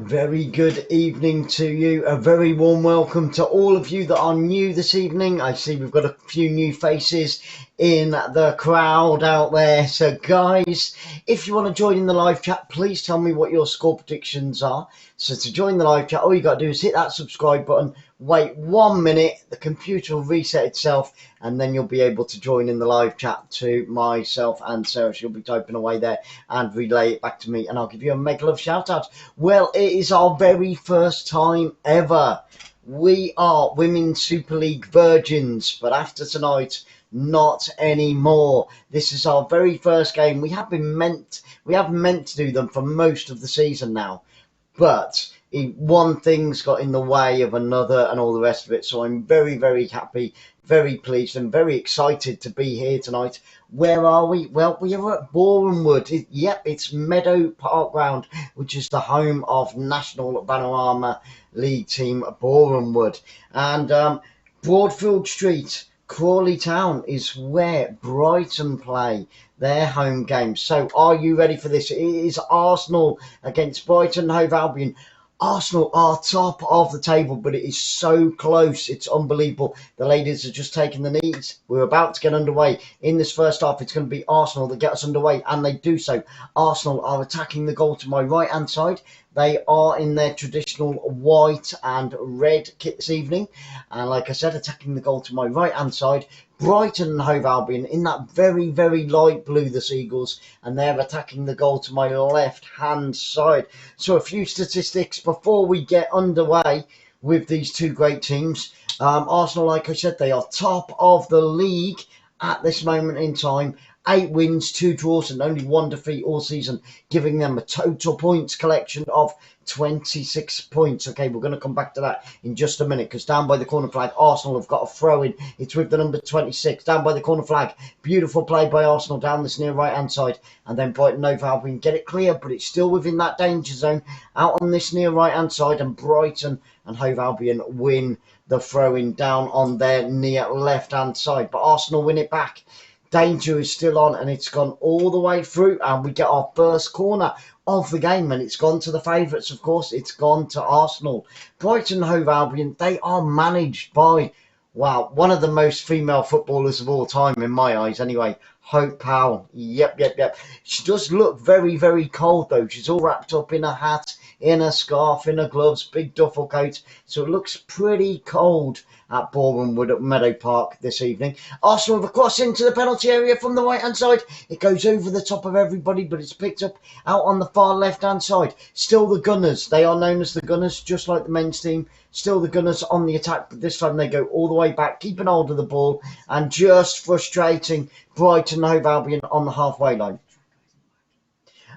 Very good evening to you. A very warm welcome to all of you that are new this evening. I see we've got a few new faces in the crowd out there. So guys, if you want to join in the live chat, please tell me what your score predictions are. So to join the live chat, all you got to do is hit that subscribe button, wait 1 minute, the computer will reset itself, and then you'll be able to join in the live chat to myself and Sarah. She'll be typing away there and relay it back to me, and I'll give you a mega love shout out. Well, it is our very first time ever. We are Women's Super League virgins, but after tonight, not anymore. This is our very first game. We have meant to do them for most of the season now, but one thing's got in the way of another and all the rest of it. So I'm very, very happy, very pleased and very excited to be here tonight. Where are we? Well, we are at Boreham Wood. Yep, it's Meadow Park Ground, which is the home of National Panorama League team Boreham Wood. And Broadfield Street, Crawley Town is where Brighton play their home game. So are you ready for this? It is Arsenal against Brighton Hove Albion. Arsenal are top of the table, but it is so close. It's unbelievable. The ladies are just taking the knees. We're about to get underway. In this first half, it's going to be Arsenal that get us underway, and they do so. Arsenal are attacking the goal to my right-hand side. They are in their traditional white and red kit this evening. And like I said, attacking the goal to my right-hand side. Brighton and Hove Albion in that very, very light blue, the Seagulls, and they're attacking the goal to my left-hand side. So a few statistics before we get underway with these two great teams. Arsenal, like I said, they are top of the league at this moment in time. 8 wins, 2 draws, and only 1 defeat all season, giving them a total points collection of 26 points. Okay, we're going to come back to that in just a minute, because down by the corner flag, Arsenal have got a throw-in. It's with the number 26. Down by the corner flag, beautiful play by Arsenal down this near right-hand side, and then Brighton Hove Albion get it clear, but it's still within that danger zone out on this near right-hand side, and Brighton and Hove Albion win the throw-in down on their near left-hand side, but Arsenal win it back. Danger is still on, and it's gone all the way through, and we get our first corner of the game, and it's gone to the favourites, of course. It's gone to Arsenal. Brighton Hove Albion, they are managed by, wow, one of the most female footballers of all time, in my eyes anyway, Hope Powell. Yep. She does look very, very cold, though. She's all wrapped up in a hat, in a scarf, in her gloves, big duffel coat, so it looks pretty cold at Boreham Wood at Meadow Park this evening. Arsenal have a cross into the penalty area from the right-hand side. It goes over the top of everybody, but it's picked up out on the far left-hand side. Still the Gunners. They are known as the Gunners, just like the men's team. Still the Gunners on the attack, but this time they go all the way back, keeping hold of the ball, and just frustrating Brighton Hove Albion on the halfway line.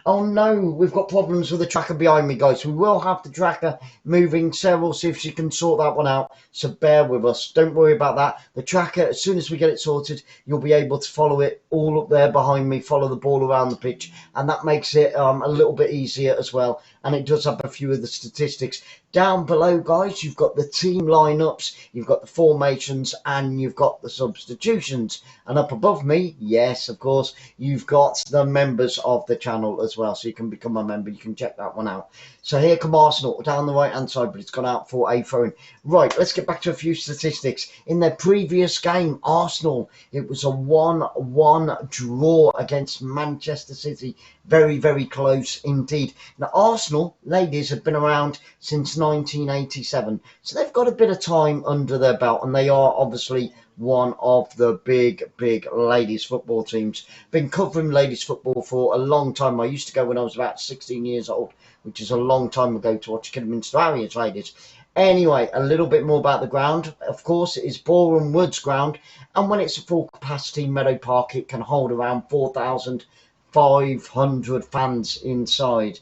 Oh no, we've got problems with the tracker behind me, guys. We will have the tracker moving. Sarah will see if she can sort that one out, so bear with us. Don't worry about that. The tracker, as soon as we get it sorted, you'll be able to follow it all up there behind me, follow the ball around the pitch, and that makes it a little bit easier as well. And it does have a few of the statistics. Down below, guys, you've got the team lineups, you've got the formations, and you've got the substitutions. And up above me, yes, of course, you've got the members of the channel as well. So you can become a member. You can check that one out. So here come Arsenal down the right-hand side, but it's gone out for a throw-in. Right, let's get back to a few statistics. In their previous game, Arsenal, it was a 1-1 draw against Manchester City. Very, very close indeed. Now, Arsenal, ladies, have been around since 1987, so they've got a bit of time under their belt, and they are obviously one of the big ladies football teams. Been covering ladies football for a long time. I used to go when I was about 16 years old, which is a long time ago, to watch Kidderminster Harriers ladies. Anyway, a little bit more about the ground. Of course, it is Boreham Wood's ground, and when it's a full capacity Meadow Park, it can hold around 4,500 fans inside.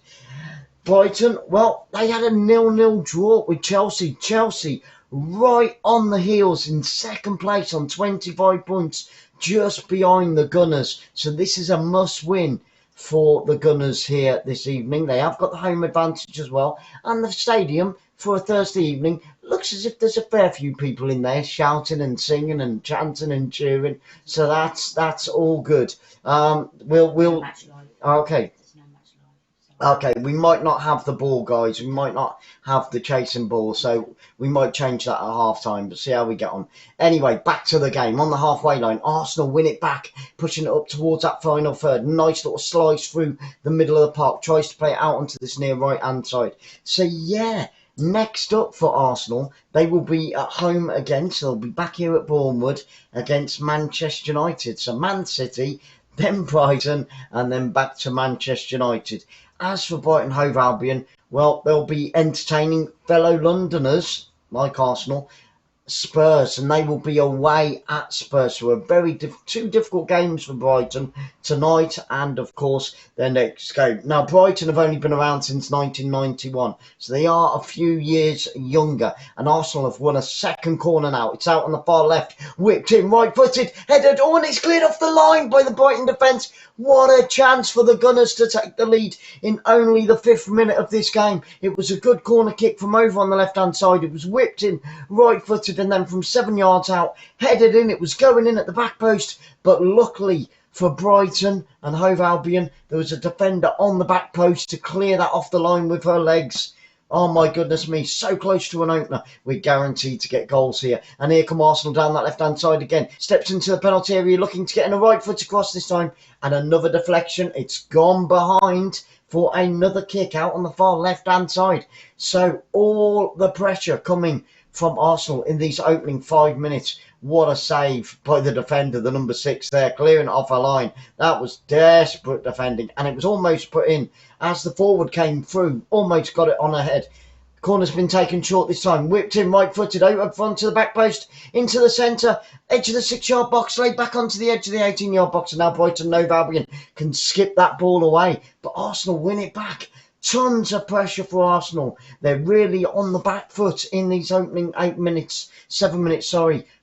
Brighton, well, they had a 0-0 draw with Chelsea. Chelsea right on the heels in second place on 25 points, just behind the Gunners. So this is a must-win for the Gunners here this evening. They have got the home advantage as well. And the stadium, for a Thursday evening, looks as if there's a fair few people in there shouting and singing and chanting and cheering. So that's all good. Okay. Okay, we might not have the ball, guys. We might not have the chasing ball, so we might change that at half time, but see how we get on. Anyway, back to the game. On the halfway line, Arsenal win it back, pushing it up towards that final third. Nice little slice through the middle of the park. Tries to play it out onto this near right-hand side. So, yeah, next up for Arsenal, they will be at home again, so they'll be back here at Bournemouth against Manchester United. So, Man City, then Brighton, and then back to Manchester United. As for Brighton Hove Albion, well, they'll be entertaining fellow Londoners like Arsenal, Spurs, and they will be away at Spurs. So two difficult games for Brighton tonight, and of course their next game. Now, Brighton have only been around since 1991, so they are a few years younger. And Arsenal have won a second corner now. It's out on the far left, whipped in, right-footed, headed, and it's cleared off the line by the Brighton defence. What a chance for the Gunners to take the lead in only the 5th minute of this game. It was a good corner kick from over on the left-hand side. It was whipped in, right-footed, and then from 7 yards out, headed in. It was going in at the back post, but luckily for Brighton and Hove Albion, there was a defender on the back post to clear that off the line with her legs. Oh my goodness me, so close to an opener. We're guaranteed to get goals here. And here come Arsenal down that left-hand side again. Steps into the penalty area, looking to get in a right foot across this time. And another deflection. It's gone behind for another kick out on the far left-hand side. So all the pressure coming from Arsenal in these opening 5 minutes. What a save by the defender, the number 6 there, clearing it off a line. That was desperate defending, and it was almost put in as the forward came through, almost got it on her head. Corner's been taken short this time, whipped in, right-footed, over front to the back post, into the centre, edge of the 6-yard box, laid back onto the edge of the 18-yard box, and now Brighton Hove Albion can skip that ball away, but Arsenal win it back. Tons of pressure for Arsenal. They're really on the back foot in these opening 7 minutes,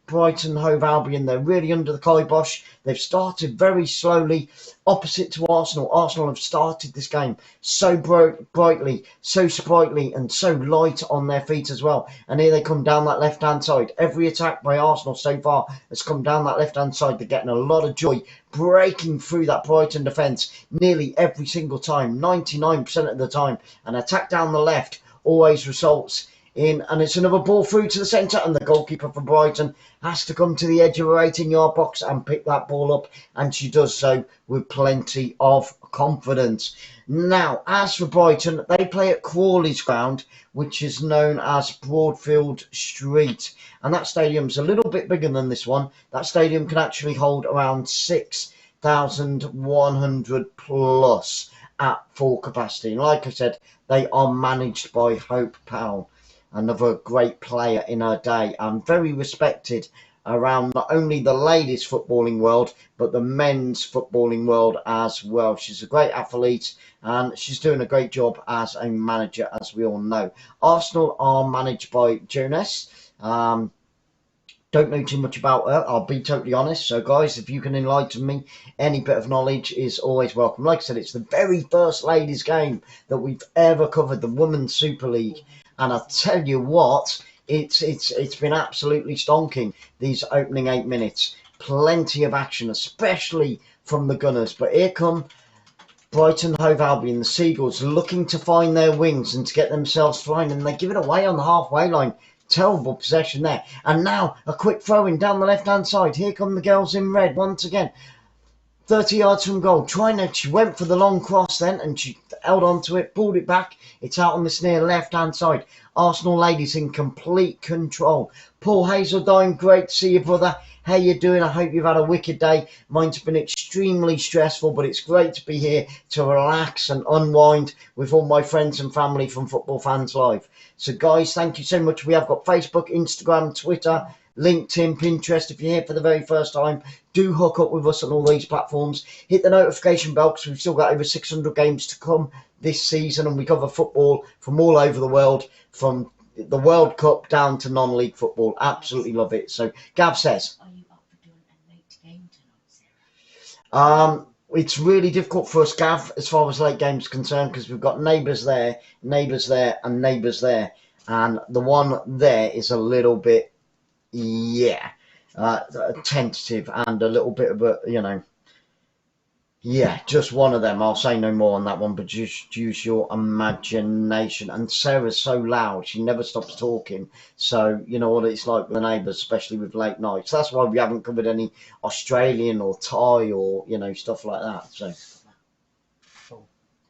Brighton Hove Albion, they're really under the kibosh. They've started very slowly, opposite to Arsenal. Arsenal have started this game so brightly, so sprightly, and so light on their feet as well. And here they come down that left-hand side. Every attack by Arsenal so far has come down that left-hand side. They're getting a lot of joy, breaking through that Brighton defence nearly every single time, 99% of the time. An attack down the left always results in, and it's another ball through to the centre, and the goalkeeper for Brighton has to come to the edge of her 18-yard box and pick that ball up, and she does so with plenty of confidence. Now, as for Brighton, they play at Crawley's ground, which is known as Broadfield Street, and that stadium's a little bit bigger than this one. That stadium can actually hold around 6,100 plus at full capacity, and like I said, they are managed by Hope Powell, another great player in her day, and very respected around not only the ladies' footballing world, but the men's footballing world as well. She's a great athlete, and she's doing a great job as a manager, as we all know. Arsenal are managed by Jonas. Don't know too much about her, I'll be totally honest. So, guys, if you can enlighten me, any bit of knowledge is always welcome. Like I said, it's the very first ladies' game that we've ever covered, the Women's Super League. And I tell you what, it's been absolutely stonking these opening 8 minutes. Plenty of action, especially from the Gunners. But here come Brighton Hove Albion, the Seagulls, looking to find their wings and to get themselves flying, and they give it away on the halfway line. Terrible possession there. And now a quick throw in down the left-hand side. Here come the girls in red once again. 30 yards from goal. She went for the long cross then, and she held on to it, pulled it back. It's out on this near left-hand side. Arsenal ladies in complete control. Paul Hazeldine, great to see you, brother. How you doing? I hope you've had a wicked day. Mine's been extremely stressful, but it's great to be here to relax and unwind with all my friends and family from Football Fans Live. So, guys, thank you so much. We have got Facebook, Instagram, Twitter, LinkedIn, Pinterest. If you're here for the very first time, do hook up with us on all these platforms. Hit the notification bell because we've still got over 600 games to come this season, and we cover football from all over the world, from the World Cup down to non-league football. Absolutely love it. So Gav says, are you up for doing a late game tonight, Sarah? It's really difficult for us, Gav, as far as late games concerned, because we've got neighbours there, and neighbours there, and the one there is a little bit, tentative and a little bit of a, Yeah, just one of them. I'll say no more on that one, but just use your imagination. And Sarah's so loud, she never stops talking. So, you know what it's like with the neighbours, especially with late nights. That's why we haven't covered any Australian or Thai or, you know, stuff like that. So.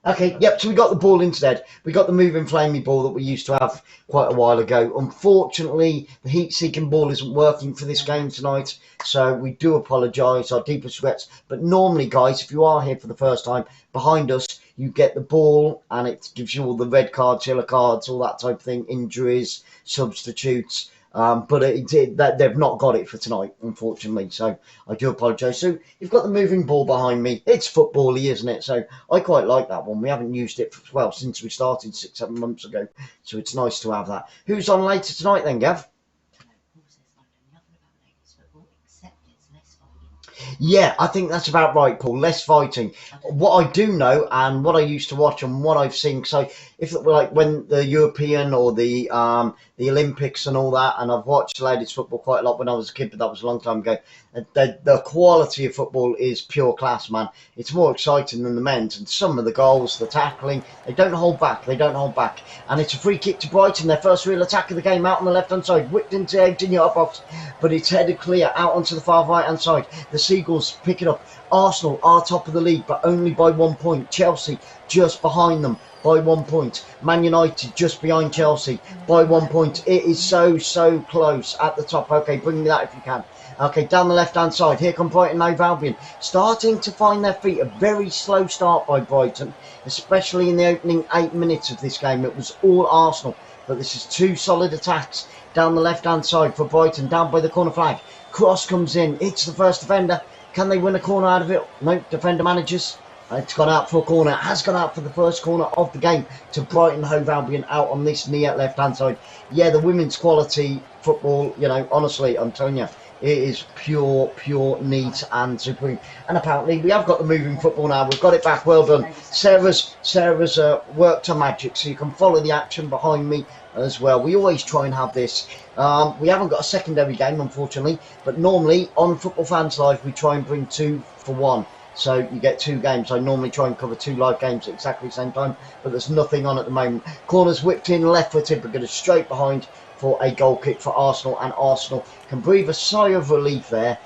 Okay, yep, so we got the ball instead. We got the moving flamey ball that we used to have quite a while ago. Unfortunately, the heat-seeking ball isn't working for this game tonight, so we do apologise, our deepest regrets. But normally, guys, if you are here for the first time, behind us, you get the ball, and it gives you all the red cards, yellow cards, all that type of thing, injuries, substitutes. But they've not got it for tonight, unfortunately. So I do apologise. So you've got the moving ball behind me. It's football-y, isn't it? So I quite like that one. We haven't used it since we started 6-7 months ago. So it's nice to have that. Who's on later tonight then, Gav? Yeah, I think that's about right, Paul. Less fighting. What I do know, and what I used to watch, and what I've seen. So, if it were like when the European or the Olympics and all that, and I've watched ladies football quite a lot when I was a kid, but that was a long time ago. The quality of football is pure class, man. It's more exciting than the men's, and some of the goals, the tackling, they don't hold back. They don't hold back. And it's a free kick to Brighton, their first real attack of the game, out on the left-hand side, whipped into the 18-yard box, but it's headed clear out onto the far right-hand side. The Seagulls pick it up. Arsenal are top of the league, but only by 1 point. Chelsea just behind them by 1 point. Man United just behind Chelsea by 1 point. It is so close at the top. Okay, bring me that if you can. Okay, down the left-hand side, here come Brighton Hove Albion, starting to find their feet. A very slow start by Brighton, especially in the opening 8 minutes of this game. It was all Arsenal, but this is two solid attacks down the left-hand side for Brighton, down by the corner flag. Cross comes in, hits the first defender. Can they win a corner out of it? No, defender manages. It's gone out for a corner. It has gone out for the first corner of the game to Brighton Hove Albion out on this near left-hand side. Yeah, the women's quality football, you know, honestly, I'm telling you, it is pure, neat and supreme. And apparently we have got the moving football now. We've got it back. Well done. Sarah's worked her magic, so you can follow the action behind me as well. We always try and have this. We haven't got a secondary game, unfortunately, but normally on Football Fans Live we try and bring 2 for 1. So you get 2 games. I normally try and cover 2 live games at exactly the same time, but there's nothing on at the moment. Corner's whipped in, left-footed, but going straight behind for a goal kick for Arsenal, and Arsenal can breathe a sigh of relief there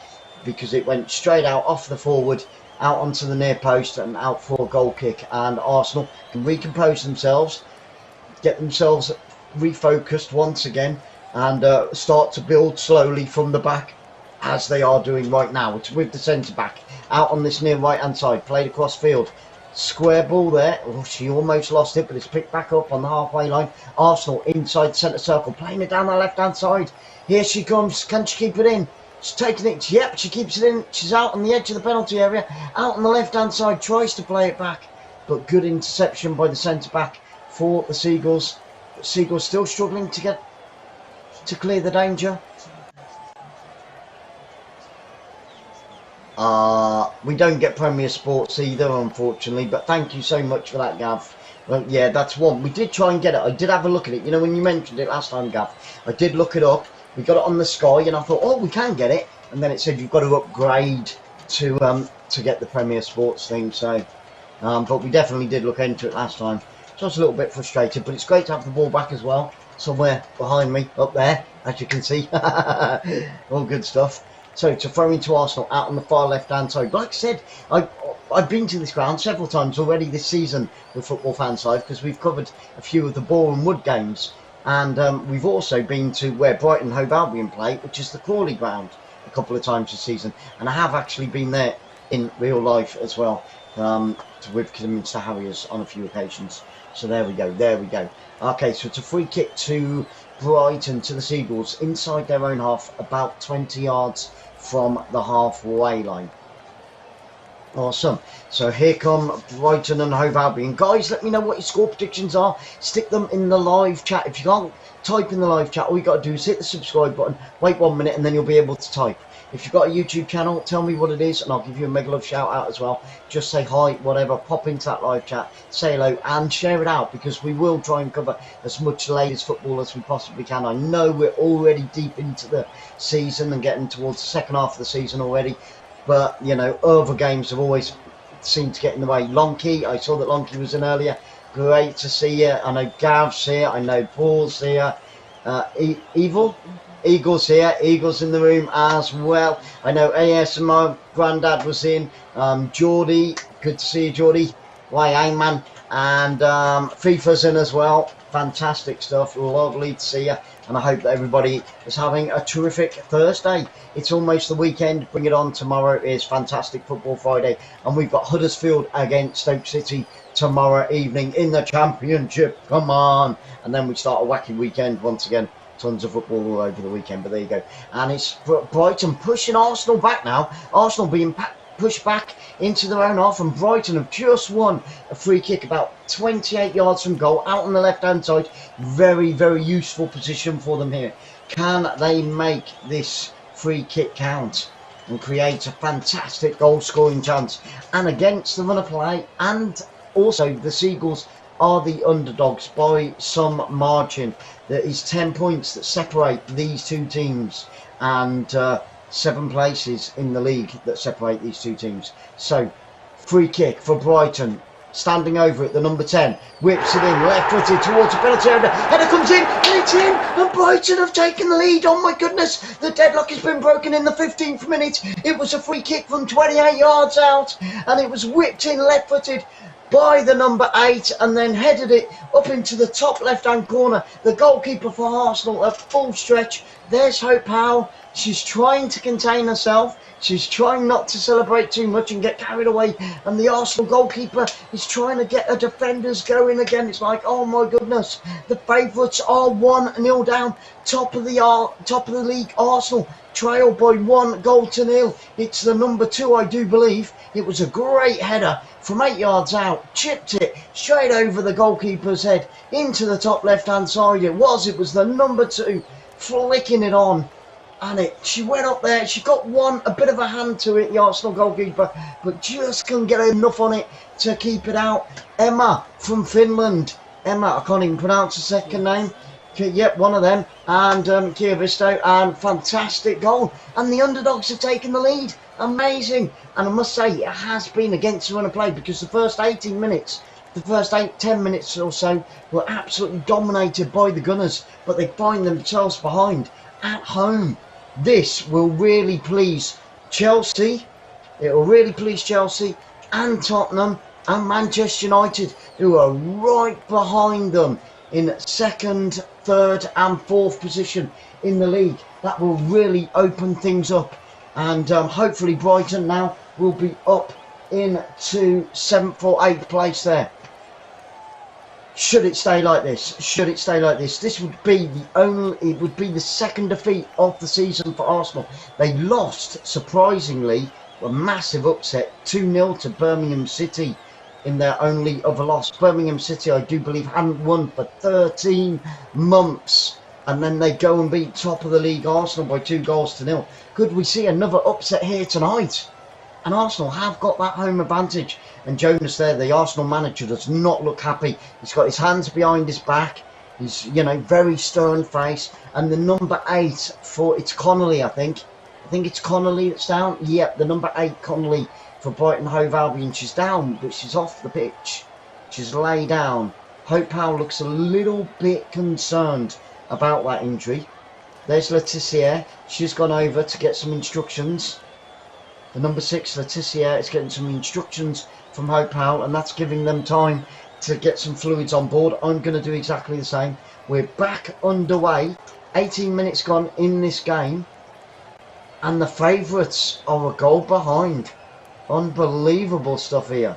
because it went straight out off the forward, out onto the near post and out for a goal kick, and Arsenal can recompose themselves, get themselves refocused once again, and start to build slowly from the back, as they are doing right now. It's with the centre back out on this near right hand side, played across field, square ball there. Oh, she almost lost it, but it's picked back up on the halfway line. Arsenal inside centre circle, playing it down the left hand side. Here she comes. Can she keep it in? She's taking it. Yep, she keeps it in. She's out on the edge of the penalty area, out on the left hand side, tries to play it back, but good interception by the centre back for the Seagulls. Seagulls still struggling to clear the danger. We don't get Premier Sports either, unfortunately, but thank you so much for that, Gav. Well, yeah, that's one. We did try and get it. I did have a look at it. You know, when you mentioned it last time, Gav, I did look it up. We got it on the Sky, and I thought, oh, we can get it. And then it said you've got to upgrade to get the Premier Sports thing. So, but we definitely did look into it last time. So I was a little bit frustrated, but it's great to have the ball back as well. Somewhere behind me, up there, as you can see. All good stuff. So to throw into Arsenal out on the far left-hand side. Like I said, I've been to this ground several times already this season with Football Fans Live, because we've covered a few of the Boreham Wood games. And we've also been to where Brighton Hove Albion play, which is the Crawley ground, a couple of times this season. And I have actually been there in real life as well, with Kidderminster Harriers on a few occasions. So there we go, there we go. Okay, so it's a free kick to Brighton, to the Seagulls, inside their own half, about 20 yards from the halfway line. Awesome. So here come Brighton and Hove Albion. Guys, let me know what your score predictions are. Stick them in the live chat. If you can't type in the live chat, all you got to do is hit the subscribe button, wait 1 minute, and then you'll be able to type. If you've got a YouTube channel, tell me what it is, and I'll give you a mega love shout out as well. Just say hi, whatever, pop into that live chat, say hello, and share it out, because we will try and cover as much ladies football as we possibly can. I know we're already deep into the season and getting towards the second half of the season already, but, you know, other games have always seem to get in the way. Lonky, I saw that Lonky was in earlier. Great to see you. I know Gav's here. I know Paul's here. Eagle's here. Eagle's in the room as well. I know ASMR Grandad was in. Geordie, good to see you, Geordie. YA man. And FIFA's in as well. Fantastic stuff. Lovely to see you. And I hope that everybody is having a terrific Thursday. It's almost the weekend. Bring it on. Tomorrow is Fantastic Football Friday. And we've got Huddersfield against Stoke City tomorrow evening in the Championship. Come on. And then we start a wacky weekend once again. Tons of football all over the weekend. But there you go. And it's Brighton pushing Arsenal back now. Arsenal being pushed back into their own half, and Brighton have just won a free kick about 28 yards from goal out on the left hand side. Very, very useful position for them here. Can they make this free kick count and create a fantastic goal scoring chance? And against the run of play, and also the Seagulls are the underdogs by some margin. There is 10 points that separate these two teams, and 7 places in the league that separate these two teams. So, free kick for Brighton. Standing over it, the number 10 whips it in, left-footed towards a penalty area. Header comes in, and it's in, and Brighton have taken the lead. Oh my goodness, the deadlock has been broken in the 15th minute. It was a free kick from 28 yards out, and it was whipped in left-footed by the number 8, and then headed it up into the top left-hand corner. The goalkeeper for Arsenal at full stretch. There's Hope Powell. She's trying to contain herself. She's trying not to celebrate too much and get carried away. And the Arsenal goalkeeper is trying to get her defenders going again. It's like, oh my goodness, the favourites are 1-0 down. Top of the league, Arsenal trail by 1-0. It's the number 2, I do believe. It was a great header from 8 yards out. Chipped it straight over the goalkeeper's head into the top left-hand side. It was the number 2 flicking it on. And she went up there, she got a bit of a hand to it, the Arsenal goalkeeper, but just couldn't get enough on it to keep it out. Emma from Finland. Emma, I can't even pronounce the second name. Yep, one of them. And 𝓳𝓸𝓷𝓲𝓷𝓰, and fantastic goal. And the underdogs have taken the lead. Amazing. And I must say, it has been against the run of play, because the first 18 minutes, the first 10 minutes or so were absolutely dominated by the Gunners, but they find themselves behind at home. This will really please Chelsea. It will really please Chelsea and Tottenham and Manchester United, who are right behind them in 2nd, 3rd and 4th position in the league. That will really open things up, and hopefully Brighton now will be up into 7th or 8th place there. Should it stay like this? This would be the second defeat of the season for Arsenal. They lost, surprisingly, a massive upset, 2-0 to Birmingham City in their only other loss. Birmingham City, I do believe, hadn't won for 13 months. And then they go and beat top of the league Arsenal by 2-0. Could we see another upset here tonight? And Arsenal have got that home advantage. And Jonas there, the Arsenal manager, does not look happy. He's got his hands behind his back. He's, very stern face. And the number 8 it's Connolly, I think. I think it's Connolly that's down. Yep, the number 8 Connolly for Brighton Hove Albion. She's down, but she's off the pitch. She's lay down. Hope Powell looks a little bit concerned about that injury. There's 𝓳𝓸𝓲𝓷𝓲𝓷𝓰. She's gone over to get some instructions. The number 6, 𝓳𝓸𝓲𝓷𝓲𝓷𝓰, is getting some instructions from Hope Powell, and that's giving them time to get some fluids on board. I'm going to do exactly the same. We're back underway. 18 minutes gone in this game, and the favourites are a goal behind. Unbelievable stuff here.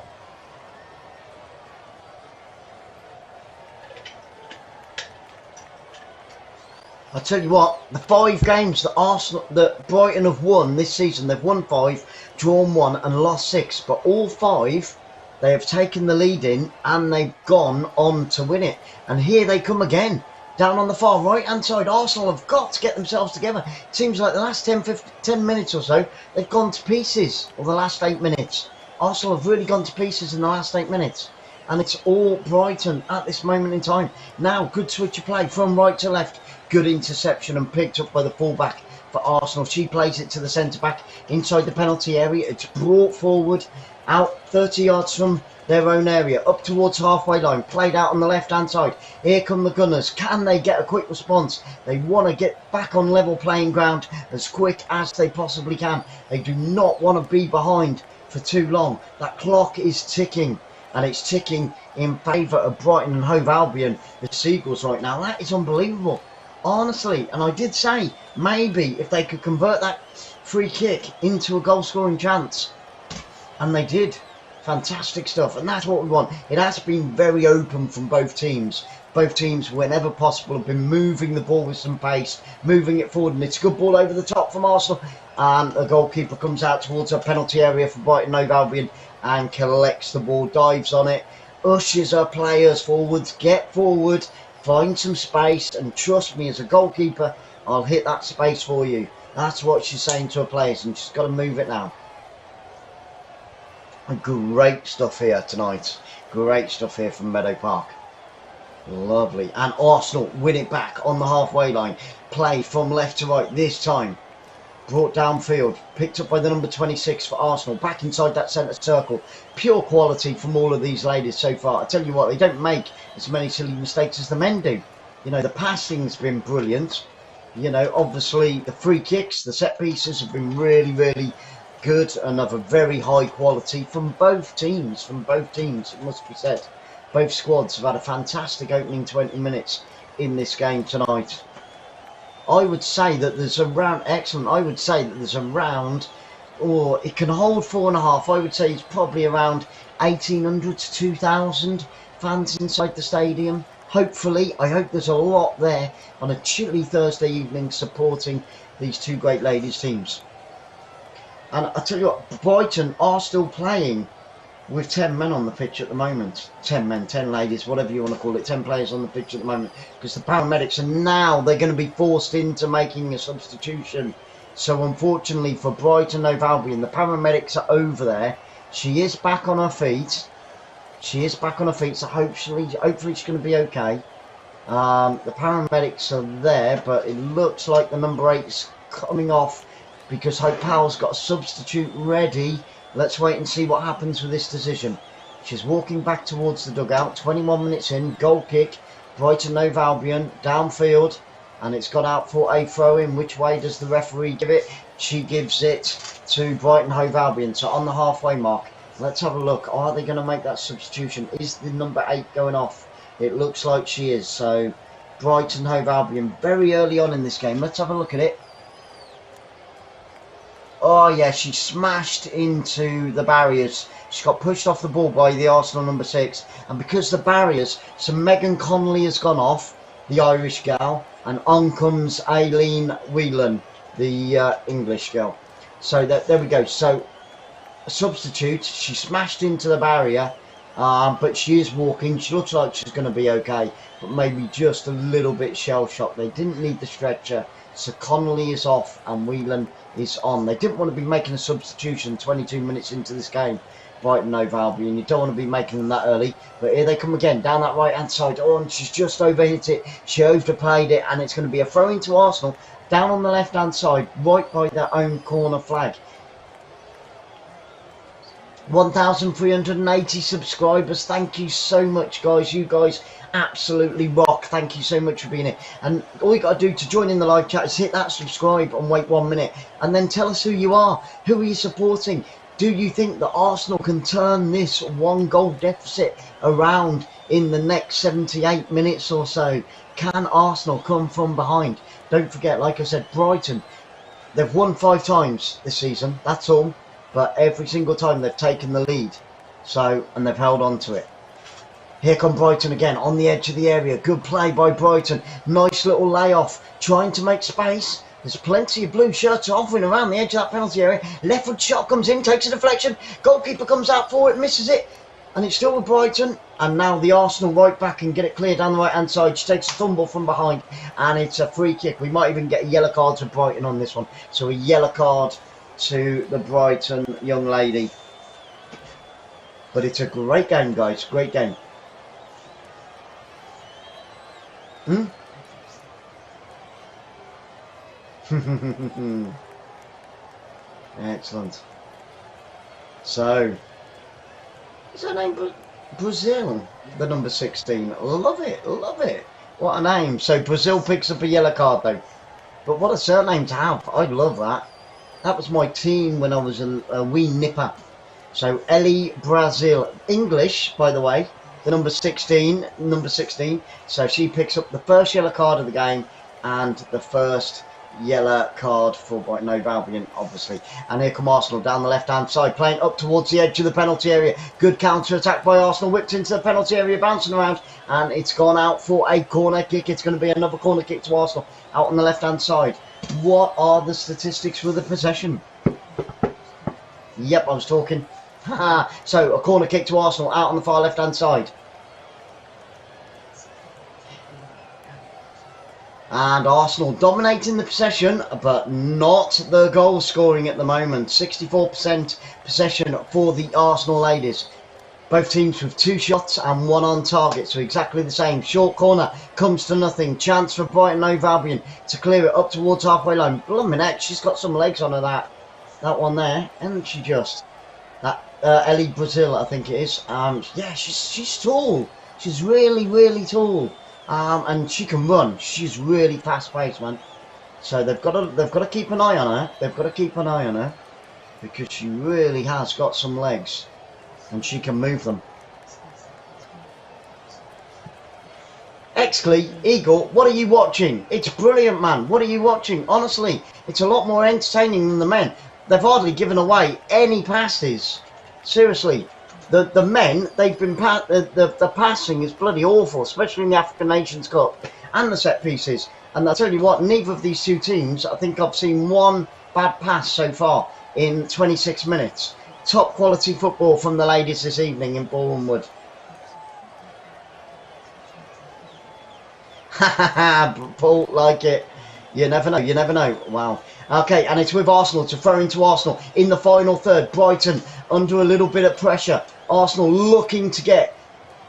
I tell you what, the 5 games that Brighton have won this season, they've won 5, drawn 1 and lost 6. But all 5, they have taken the lead in and they've gone on to win it. And here they come again, down on the far right-hand side. Arsenal have got to get themselves together. It seems like the last 10 minutes or so, they've gone to pieces, or the last 8 minutes. Arsenal have really gone to pieces in the last 8 minutes. And it's all Brighton at this moment in time. Now, good switch of play from right to left. Good interception and picked up by the fullback for Arsenal. She plays it to the centre-back inside the penalty area. It's brought forward, out 30 yards from their own area, up towards halfway line, played out on the left-hand side. Here come the Gunners. Can they get a quick response? They want to get back on level playing ground as quick as they possibly can. They do not want to be behind for too long. That clock is ticking, and it's ticking in favour of Brighton and Hove Albion, the Seagulls, right now. That is unbelievable, honestly. And I did say maybe if they could convert that free kick into a goal scoring chance, and they did. Fantastic stuff, and that's what we want. It has been very open from both teams. Both teams, whenever possible, have been moving the ball with some pace, moving it forward, and it's a good ball over the top from Arsenal. And the goalkeeper comes out towards a penalty area for Brighton Hove Albion and collects the ball, dives on it, ushers her players forwards. Get forward, find some space, and trust me, as a goalkeeper, I'll hit that space for you. That's what she's saying to her players, and she's got to move it now. Great stuff here tonight. Great stuff here from Meadow Park. Lovely. And Arsenal win it back on the halfway line. Play from left to right this time. Brought downfield. Picked up by the number 26 for Arsenal. Back inside that centre circle. Pure quality from all of these ladies so far. I tell you what, they don't make as many silly mistakes as the men do. You know, the passing's been brilliant. You know, obviously the free kicks, the set pieces have been really, really good and of a very high quality from both teams. It must be said. Both squads have had a fantastic opening 20 minutes in this game tonight. I would say that there's around, excellent, I would say that there's around, or it can hold 4.5, I would say it's probably around 1,800 to 2,000 fans inside the stadium. Hopefully, I hope there's a lot there on a chilly Thursday evening supporting these two great ladies teams. And I tell you what, Brighton are still playing with 10 men on the pitch at the moment. 10 men, 10 ladies, whatever you want to call it. 10 players on the pitch at the moment. Because the paramedics are now, they're going to be forced into making a substitution. So unfortunately for Brighton Hove Albion, the paramedics are over there. She is back on her feet. So hopefully she's going to be okay. The paramedics are there, but it looks like the number 8 is coming off, because Hope Powell's got a substitute ready. Let's wait and see what happens with this decision. She's walking back towards the dugout. 21 minutes in. Goal kick. Brighton Hove Albion. Downfield. And it's got out for a throw-in. Which way does the referee give it? She gives it to Brighton Hove Albion. So on the halfway mark. Let's have a look. Are they going to make that substitution? Is the number 8 going off? It looks like she is. So Brighton Hove Albion very early on in this game. Let's have a look at it. Oh yeah, she smashed into the barriers. She got pushed off the ball by the Arsenal number 6. And because the barriers, so Megan Connolly has gone off, the Irish gal, and on comes Aileen Whelan, the English girl. So there we go. So a substitute. She smashed into the barrier, but she is walking. She looks like she's going to be okay, but maybe just a little bit shell-shocked. They didn't need the stretcher. So Connolly is off and Whelan is on. They didn't want to be making a substitution 22 minutes into this game, Brighton Hove Albion. You don't want to be making them that early. But here they come again, down that right-hand side. Oh, and she's just overhit it. She overplayed it, and it's going to be a throw into Arsenal, down on the left-hand side, right by their own corner flag. 1,380 subscribers. Thank you so much, guys. You guys absolutely rock. Thank you so much for being here. And all you got to do to join in the live chat is hit that subscribe and wait 1 minute, and then tell us who you are. Who are you supporting? Do you think that Arsenal can turn this 1-goal deficit around in the next 78 minutes or so? Can Arsenal come from behind? Don't forget, like I said, Brighton, they've won 5 times this season. That's all. But every single time they've taken the lead. So, and they've held on to it. Here come Brighton again on the edge of the area. Good play by Brighton. Nice little layoff. Trying to make space. There's plenty of blue shirts hovering around the edge of that penalty area. Left foot shot comes in, takes a deflection. Goalkeeper comes out for it, misses it. And it's still with Brighton. And now the Arsenal right back can get it clear down the right hand side. She takes a tumble from behind. And it's a free kick. We might even get a yellow card to Brighton on this one. So a yellow card to the Brighton young lady. But it's a great game, guys. Great game. Excellent. So, is her name Brazil? The number 16. Love it, love it. What a name. So Brazil picks up a yellow card though. But what a surname to have. I love that. That was my team when I was a wee nipper. So 𝓳𝓸𝓷𝓲𝓷𝓰. English, by the way. The number 16. So she picks up the first yellow card of the game and the first yellow card for Brighton Hove Albion, obviously. And here come Arsenal down the left-hand side, playing up towards the edge of the penalty area. Good counter-attack by Arsenal, whipped into the penalty area, bouncing around, and it's gone out for a corner kick. It's going to be another corner kick to Arsenal, out on the left-hand side. What are the statistics for the possession? Yep, I was talking. So, a corner kick to Arsenal, out on the far left-hand side. And Arsenal dominating the possession, but not the goal scoring at the moment. 64% possession for the Arsenal ladies. Both teams with 2 shots and 1 on target, so exactly the same. Short corner comes to nothing. Chance for Brighton Hove Albion to clear it up towards halfway line. Blooming heck, she's got some legs on her, that one there, hasn't she just? That 𝓳𝓸𝓷𝓲𝓷𝓲𝓷𝓰, I think it is. Yeah, she's tall. She's really, really tall. And she can run. She's really fast-paced, man. So they've got to keep an eye on her. They've got to keep an eye on her because she really has got some legs, and she can move them. Exley, Eagle, what are you watching? It's brilliant, man. What are you watching? Honestly, it's a lot more entertaining than the men. They've hardly given away any passes. Seriously. The men, they've been the passing is bloody awful, especially in the African Nations Cup and the set pieces. And I tell you what, neither of these two teams, I think I've seen one bad pass so far in 26 minutes. Top quality football from the ladies this evening in Bournemouth. Paul, like it. You never know, you never know. Wow. Okay, and it's with Arsenal to throw into Arsenal in the final third. Brighton under a little bit of pressure. Arsenal looking to get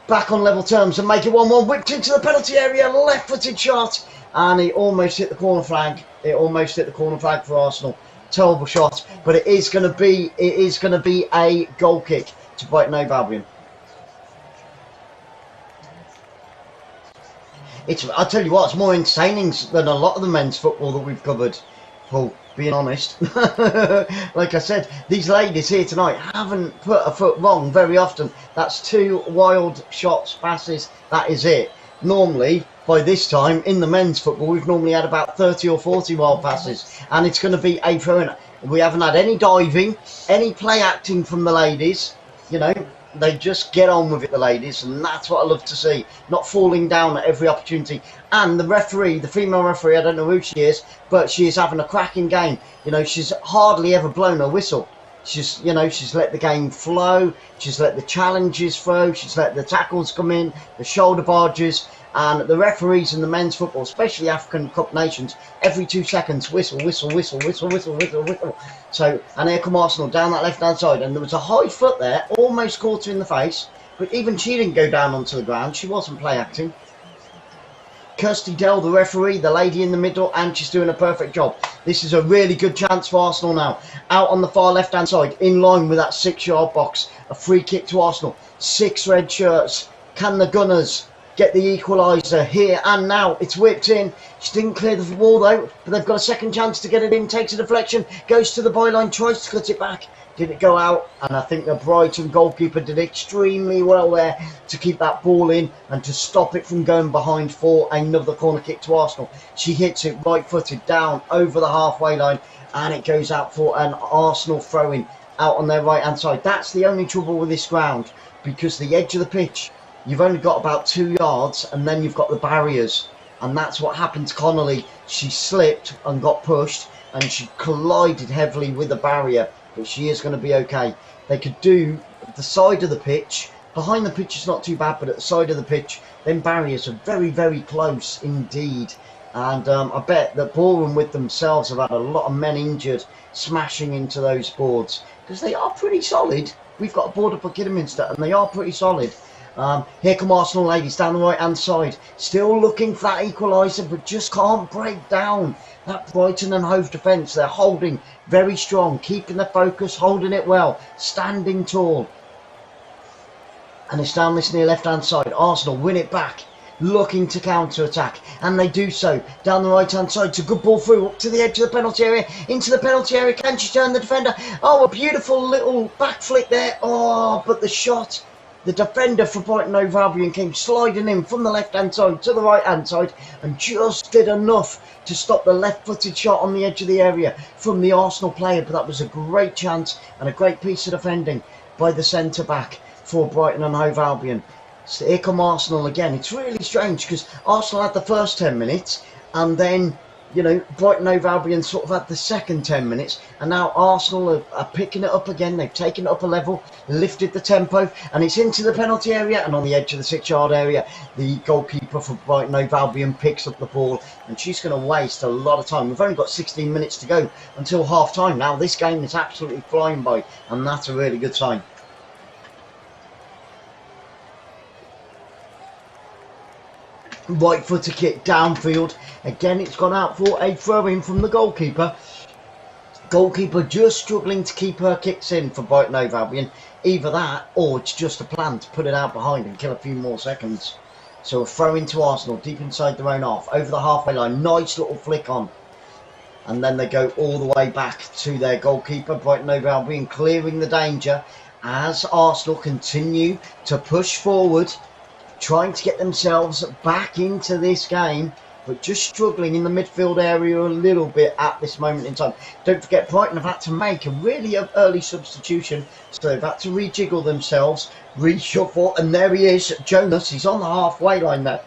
back on level terms and make it 1-1. Whipped into the penalty area, left-footed shot, and it almost hit the corner flag. It almost hit the corner flag for Arsenal. Terrible shot, but it is going to be a goal kick to Brighton Hove Albion. I tell you what, it's more entertaining than a lot of the men's football that we've covered, Paul, being honest. Like I said, these ladies here tonight haven't put a foot wrong very often. That's 2 wild shots, passes, that is it. Normally, by this time, in the men's football, we've normally had about 30 or 40 wild passes, and it's going to be a throw-in. We haven't had any diving, any play acting from the ladies, you know. They just get on with it, the ladies, and that's what I love to see. Not falling down at every opportunity. And the referee, the female referee, I don't know who she is, but she is having a cracking game. You know, she's hardly ever blown her whistle. She's, you know, she's let the game flow. She's let the challenges flow. She's let the tackles come in, the shoulder barges. And the referees in the men's football, especially African Cup nations, every 2 seconds, whistle, whistle, whistle, whistle, whistle, whistle, whistle. So, and here come Arsenal down that left-hand side. And there was a high foot there, almost caught her in the face. But even she didn't go down onto the ground. She wasn't play acting. Kirsty Dell, the referee, the lady in the middle, and she's doing a perfect job. This is a really good chance for Arsenal now. Out on the far left-hand side, in line with that 6-yard box. A free kick to Arsenal. 6 red shirts. Can the Gunners get the equaliser here and now? It's whipped in. She didn't clear the ball though, but they've got a second chance to get it in. Takes a deflection, goes to the byline, tries to cut it back. Did it go out? And I think the Brighton goalkeeper did extremely well there to keep that ball in and to stop it from going behind for another corner kick to Arsenal. She hits it right-footed down over the halfway line, and it goes out for an Arsenal throw-in out on their right-hand side. That's the only trouble with this ground, because the edge of the pitch, you've only got about 2 yards, and then you've got the barriers. And that's what happened to Connolly. She slipped and got pushed, and she collided heavily with the barrier. But she is going to be okay. They could do the side of the pitch. Behind the pitch is not too bad, but at the side of the pitch, then barriers are very, very close indeed. And I bet that Ballroom with themselves have had a lot of men injured smashing into those boards, because they are pretty solid. We've got a board up at Kidderminster, and they are pretty solid. Here come Arsenal ladies down the right hand side, still looking for that equaliser, but just can't break down that Brighton and Hove defence. They're holding very strong, keeping the focus, holding it well, standing tall. And it's down this near left hand side. Arsenal win it back, looking to counter attack, and they do so down the right hand side. It's a good ball through up to the edge of the penalty area, into the penalty area. Can she turn the defender? Oh, a beautiful little back flick there. Oh, but the shot, the defender for Brighton Hove Albion came sliding in from the left hand side to the right hand side and just did enough to stop the left footed shot on the edge of the area from the Arsenal player. But that was a great chance and a great piece of defending by the centre back for Brighton and Hove Albion. So here come Arsenal again. It's really strange because Arsenal had the first 10 minutes and then, you know, Brighton Hove Albion sort of had the second 10 minutes, and now Arsenal are picking it up again. They've taken it up a level, lifted the tempo, and it's into the penalty area, and on the edge of the 6-yard area, the goalkeeper for Brighton Hove Albion picks up the ball, and she's going to waste a lot of time. We've only got 16 minutes to go until half time. Now this game is absolutely flying by, and that's a really good sign. Right footer kick downfield. Again, it's gone out for a throw-in from the goalkeeper. Goalkeeper just struggling to keep her kicks in for Brighton Hove Albion. Either that, or it's just a plan to put it out behind and kill a few more seconds. So a throw into Arsenal, deep inside their own half, over the halfway line. Nice little flick on. And then they go all the way back to their goalkeeper, Brighton Hove Albion, clearing the danger as Arsenal continue to push forward, trying to get themselves back into this game, but just struggling in the midfield area a little bit at this moment in time. Don't forget, Brighton have had to make a really early substitution, so they've had to rejiggle themselves, reshuffle, and there he is, Jonas. He's on the halfway line there.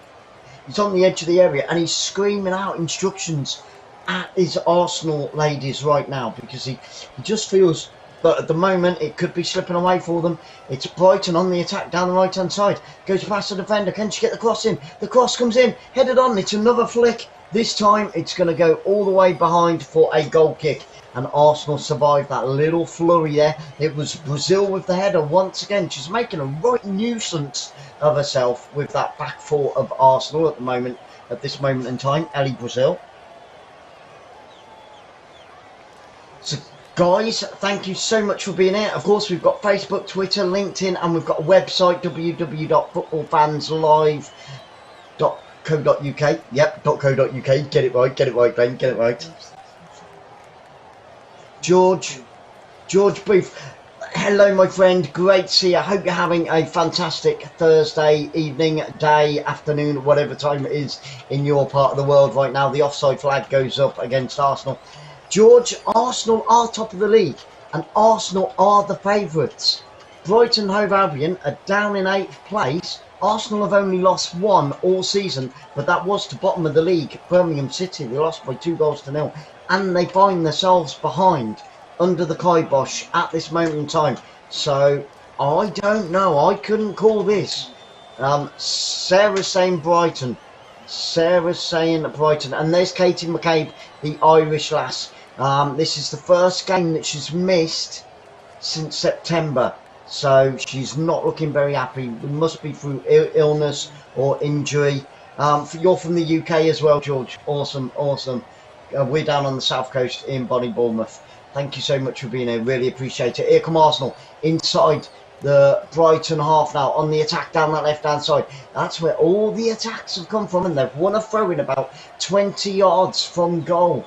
He's on the edge of the area, and he's screaming out instructions at his Arsenal ladies right now, because he just feels that at the moment it could be slipping away for them. It's Brighton on the attack down the right hand side, goes past the defender. Can she get the cross in? The cross comes in, headed on. It's another flick. This time it's going to go all the way behind for a goal kick, and Arsenal survived that little flurry there. It was Brazil with the header once again. She's making a right nuisance of herself with that back four of Arsenal at the moment, at this moment in time. Ellie Brazil. So guys, thank you so much for being here. Of course, we've got Facebook, Twitter, LinkedIn, and we've got a website, www.footballfanslive.co.uk. Yep, .co.uk. Get it right, Glenn, get it right. George Booth. Hello, my friend. Great to see you. I hope you're having a fantastic Thursday evening, day, afternoon, whatever time it is in your part of the world right now. The offside flag goes up against Arsenal. George, Arsenal are top of the league and Arsenal are the favourites. Brighton Hove Albion are down in 8th place. Arsenal have only lost one all season, but that was to bottom of the league, Birmingham City. They lost by 2-0, and they find themselves behind under the kibosh at this moment in time. So I don't know, I couldn't call this. Sarah's saying Brighton. Sarah's saying Brighton, and there's Katie McCabe, the Irish lass. This is the first game that she's missed since September, so she's not looking very happy. It must be through illness or injury. You're from the UK as well, George. Awesome. We're down on the south coast in Bonnie, Bournemouth. Thank you so much for being here, really appreciate it. Here come Arsenal inside the Brighton half now, on the attack down that left hand side. That's where all the attacks have come from, and they've won a throw in about 20 yards from goal.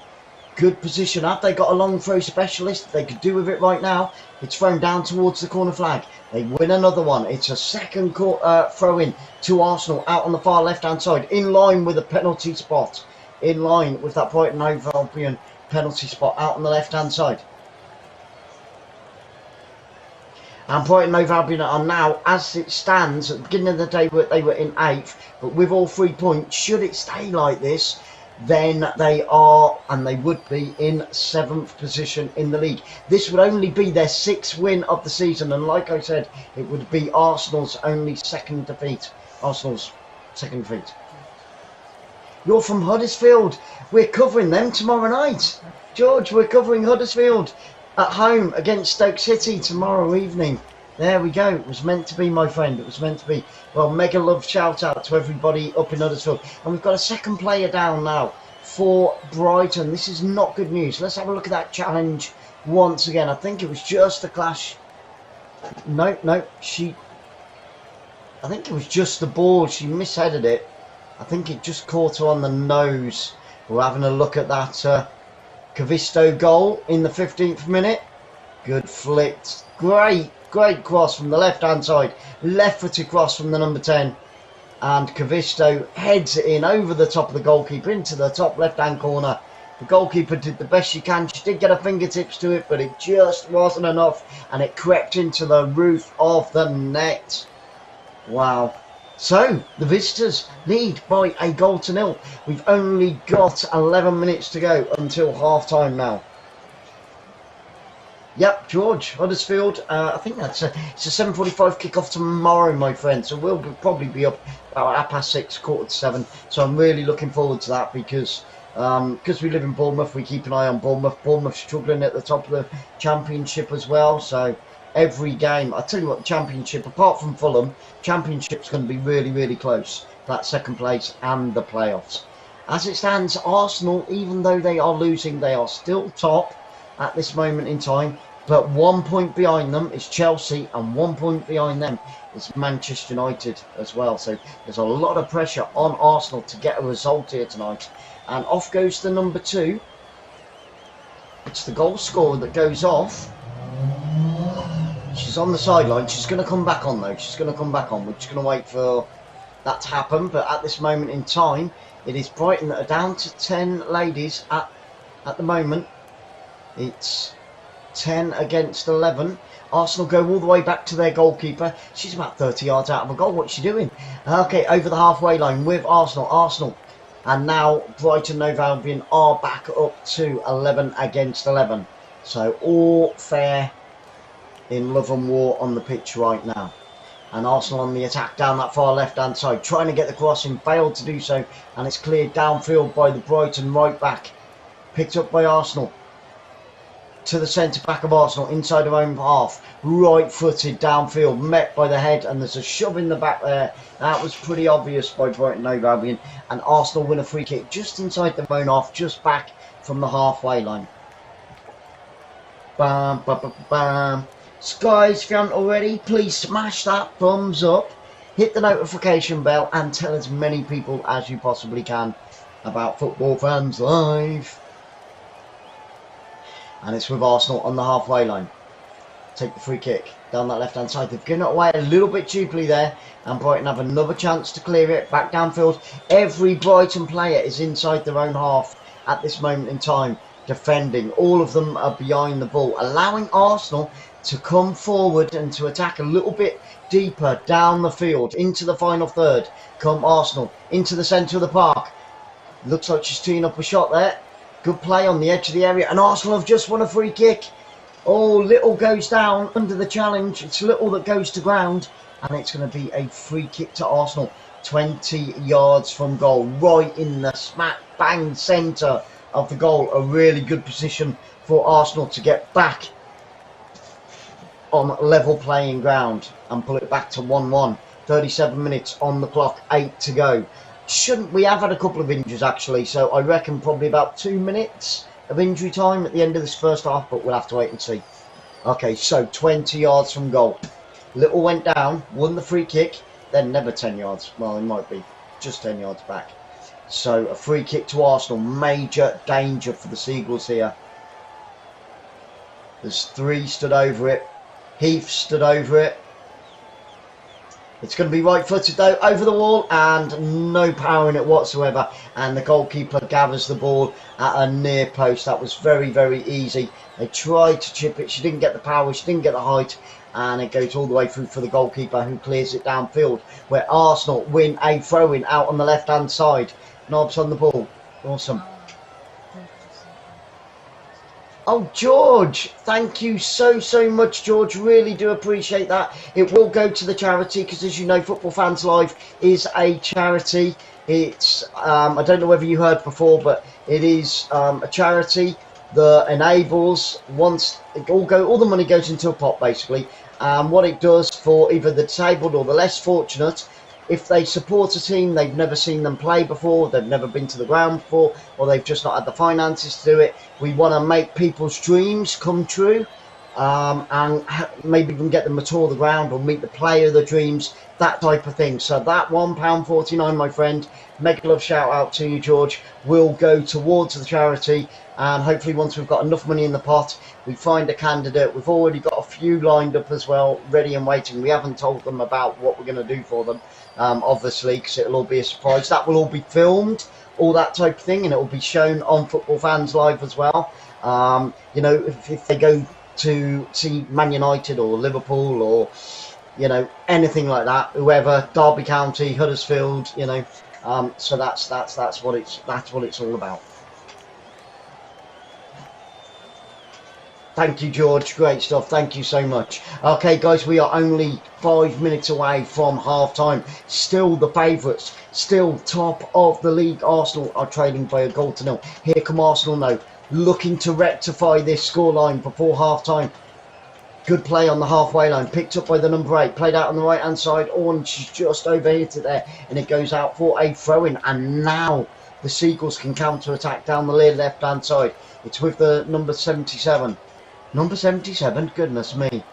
Good position. Have they got a long throw specialist? They could do with it right now. It's thrown down towards the corner flag. They win another one. It's a second throw in to Arsenal out on the far left hand side, in line with a penalty spot, in line with that Brighton Hove Albion penalty spot out on the left hand side. And Brighton Hove Albion are now, as it stands, at the beginning of the day they were in 8th, but with all 3 points, should it stay like this, then they are, and they would be, in 7th position in the league. This would only be their 6th win of the season, and like I said, it would be Arsenal's only second defeat. Arsenal's second defeat. You're from Huddersfield. We're covering them tomorrow night. George, we're covering Huddersfield at home against Stoke City tomorrow evening. There we go. It was meant to be, my friend. It was meant to be. Well, mega love shout out to everybody up in Huddersfield. And we've got a second player down now for Brighton. This is not good news. Let's have a look at that challenge once again. I think it was just a clash. No, I think it was just the ball. She misheaded it. I think it just caught her on the nose. We're having a look at that 𝓣𝓱𝓪𝓷𝓲𝓷𝓰 goal in the 15th minute. Good flicked. Great cross from the left-hand side. Left-footed cross from the number 10. And 𝓣𝓱𝓪𝓷𝓲𝓷𝓰 heads it in over the top of the goalkeeper into the top left-hand corner. The goalkeeper did the best she can. She did get her fingertips to it, but it just wasn't enough. And it crept into the roof of the net. Wow. So, the visitors lead by a goal to nil. We've only got 11 minutes to go until half-time now. Yep, George, Huddersfield. I think it's a 7:45 kick-off tomorrow, my friend. So we'll probably be up about 6:30, 7:15. So I'm really looking forward to that because we live in Bournemouth, we keep an eye on Bournemouth. Bournemouth struggling at the top of the Championship as well. So every game, I tell you what, the Championship, apart from Fulham, Championship's going to be really, really close. That second place and the playoffs. As it stands, Arsenal, even though they are losing, they are still top at this moment in time. But 1 point behind them is Chelsea, and 1 point behind them is Manchester United as well. So there's a lot of pressure on Arsenal to get a result here tonight. And off goes the number 2. It's the goal scorer that goes off. She's on the sideline. She's going to come back on though. She's going to come back on. We're just going to wait for that to happen. But at this moment in time, it is Brighton that are down to 10 ladies at the moment. It's 10 against 11. Arsenal go all the way back to their goalkeeper. She's about 30 yards out of a goal. What's she doing? Okay, over the halfway line with Arsenal. And now Brighton Hove Albion are back up to 11 against 11. So all fair in love and war on the pitch right now. And Arsenal on the attack down that far left-hand side. Trying to get the crossing. Failed to do so. And it's cleared downfield by the Brighton right back. Picked up by Arsenal. To the centre back of Arsenal, inside their own half, right-footed downfield, met by the head, and there's a shove in the back there. That was pretty obvious by Brighton Hove Albion, and Arsenal win a free kick just inside their own half, just back from the halfway line. Bam, bam, bam, bam. So guys, if you haven't already, please smash that thumbs up, hit the notification bell, and tell as many people as you possibly can about Football Fans Live. And it's with Arsenal on the halfway line. Take the free kick down that left-hand side. They've given it away a little bit cheaply there. And Brighton have another chance to clear it. Back downfield. Every Brighton player is inside their own half at this moment in time. Defending. All of them are behind the ball. Allowing Arsenal to come forward and to attack a little bit deeper down the field. Into the final third. Come Arsenal. Into the centre of the park. Looks like she's teeing up a shot there. Good play on the edge of the area, and Arsenal have just won a free kick. Oh, Little goes down under the challenge. It's Little that goes to ground, and it's going to be a free kick to Arsenal. 20 yards from goal, right in the smack bang centre of the goal. A really good position for Arsenal to get back on level playing ground and pull it back to 1-1. 37 minutes on the clock, 8 to go. We have had a couple of injuries actually, so I reckon probably about 2 minutes of injury time at the end of this first half, but we'll have to wait and see. Okay, so 20 yards from goal. Little went down, won the free kick, then never 10 yards. Well, it might be just 10 yards back. So a free kick to Arsenal. Major danger for the Seagulls here. There's 3 stood over it. Heath stood over it. It's going to be right-footed though, over the wall, and no power in it whatsoever. And the goalkeeper gathers the ball at a near post. That was very, very easy. They tried to chip it. She didn't get the power. She didn't get the height. And it goes all the way through for the goalkeeper, who clears it downfield, where Arsenal win a throw-in out on the left-hand side. Knobs on the ball. Awesome. Oh, George, thank you so much, George. Really do appreciate that. It will go to the charity because, as you know, Football Fans Live is a charity. It's, I don't know whether you heard before, but it is a charity that enables, once all the money goes into a pot, basically, and what it does for either the disabled or the less fortunate, if they support a team, they've never seen them play before, they've never been to the ground before, or they've just not had the finances to do it. We want to make people's dreams come true, and maybe even get them to tour the ground or meet the player of their dreams, that type of thing. So that £1.49, my friend, mega love shout out to you, George, will go towards the charity. And hopefully once we've got enough money in the pot, we find a candidate. We've already got a few lined up as well, ready and waiting. We haven't told them about what we're going to do for them, obviously, because it'll all be a surprise. That will all be filmed, all that type of thing, and it will be shown on Football Fans Live as well. You know, if they go to see Man United or Liverpool or, you know, anything like that, whoever, Derby County, Huddersfield, you know, so that's what it's all about. Thank you, George. Great stuff. Thank you so much. Okay, guys, we are only 5 minutes away from half-time. Still the favourites. Still top of the league. Arsenal are trailing by a goal to nil. Here come Arsenal now, looking to rectify this scoreline before half-time. Good play on the halfway line. Picked up by the number 8. Played out on the right-hand side. Oh, and she's just overhit it there. And it goes out for a throw-in. And now the Seagulls can counter-attack down the left-hand side. It's with the number 77. Number 77, goodness me.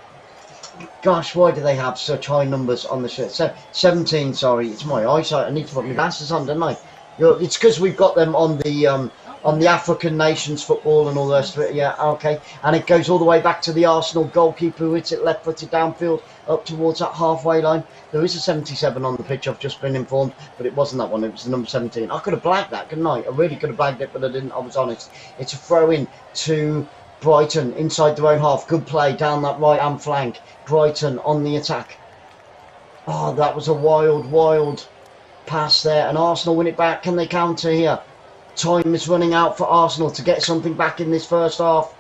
Gosh, why do they have such high numbers on the shirt? 17, sorry, it's my eyesight. I need to put my glasses on, don't I? It's because we've got them on the African nations football and all the rest of it. Yeah, okay. And it goes all the way back to the Arsenal goalkeeper who hits it left-footed downfield up towards that halfway line. There is a 77 on the pitch, I've just been informed, but it wasn't that one, it was the number 17. I could have blagged that, couldn't I? I really could have blagged it, but I didn't, I was honest. It's a throw-in to Brighton inside their own half. Good play down that right hand flank. Brighton on the attack. Oh, that was a wild pass there, and Arsenal win it back. Can they counter here? Time is running out for Arsenal to get something back in this first half.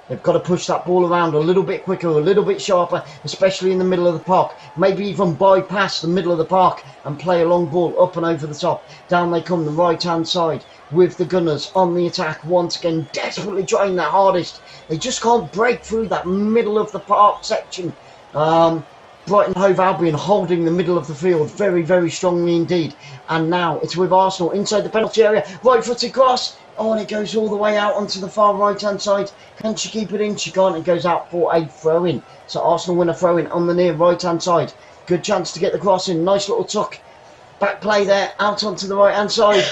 They've got to push that ball around a little bit quicker, a little bit sharper, especially in the middle of the park. Maybe even bypass the middle of the park and play a long ball up and over the top. Down they come the right hand side with the Gunners on the attack once again, desperately trying their hardest. They just can't break through that middle of the park section. Brighton Hove Albion holding the middle of the field very strongly indeed. And now it's with Arsenal inside the penalty area. Right footed cross. Oh, and it goes all the way out onto the far right hand side. Can she keep it in? She can't. It goes out for a throw in. So Arsenal win a throw in on the near right hand side. Good chance to get the cross in. Nice little tuck. Back play there. Out onto the right hand side.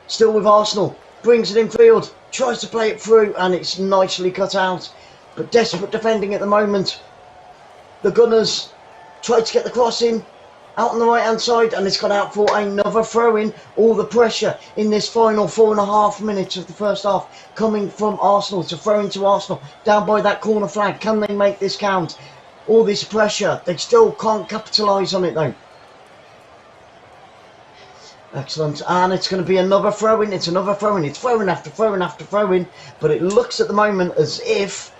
Still with Arsenal. Brings it in field. Tries to play it through. And it's nicely cut out. But desperate defending at the moment. The Gunners tried to get the cross in. Out on the right hand side, and it's gone out for another throw in. All the pressure in this final 4.5 minutes of the first half coming from Arsenal. It's a throw into Arsenal down by that corner flag. Can they make this count? All this pressure, they still can't capitalise on it though. Excellent, and it's going to be another throw in. It's another throw in. It's throw in after throw in after throw in, but it looks at the moment as if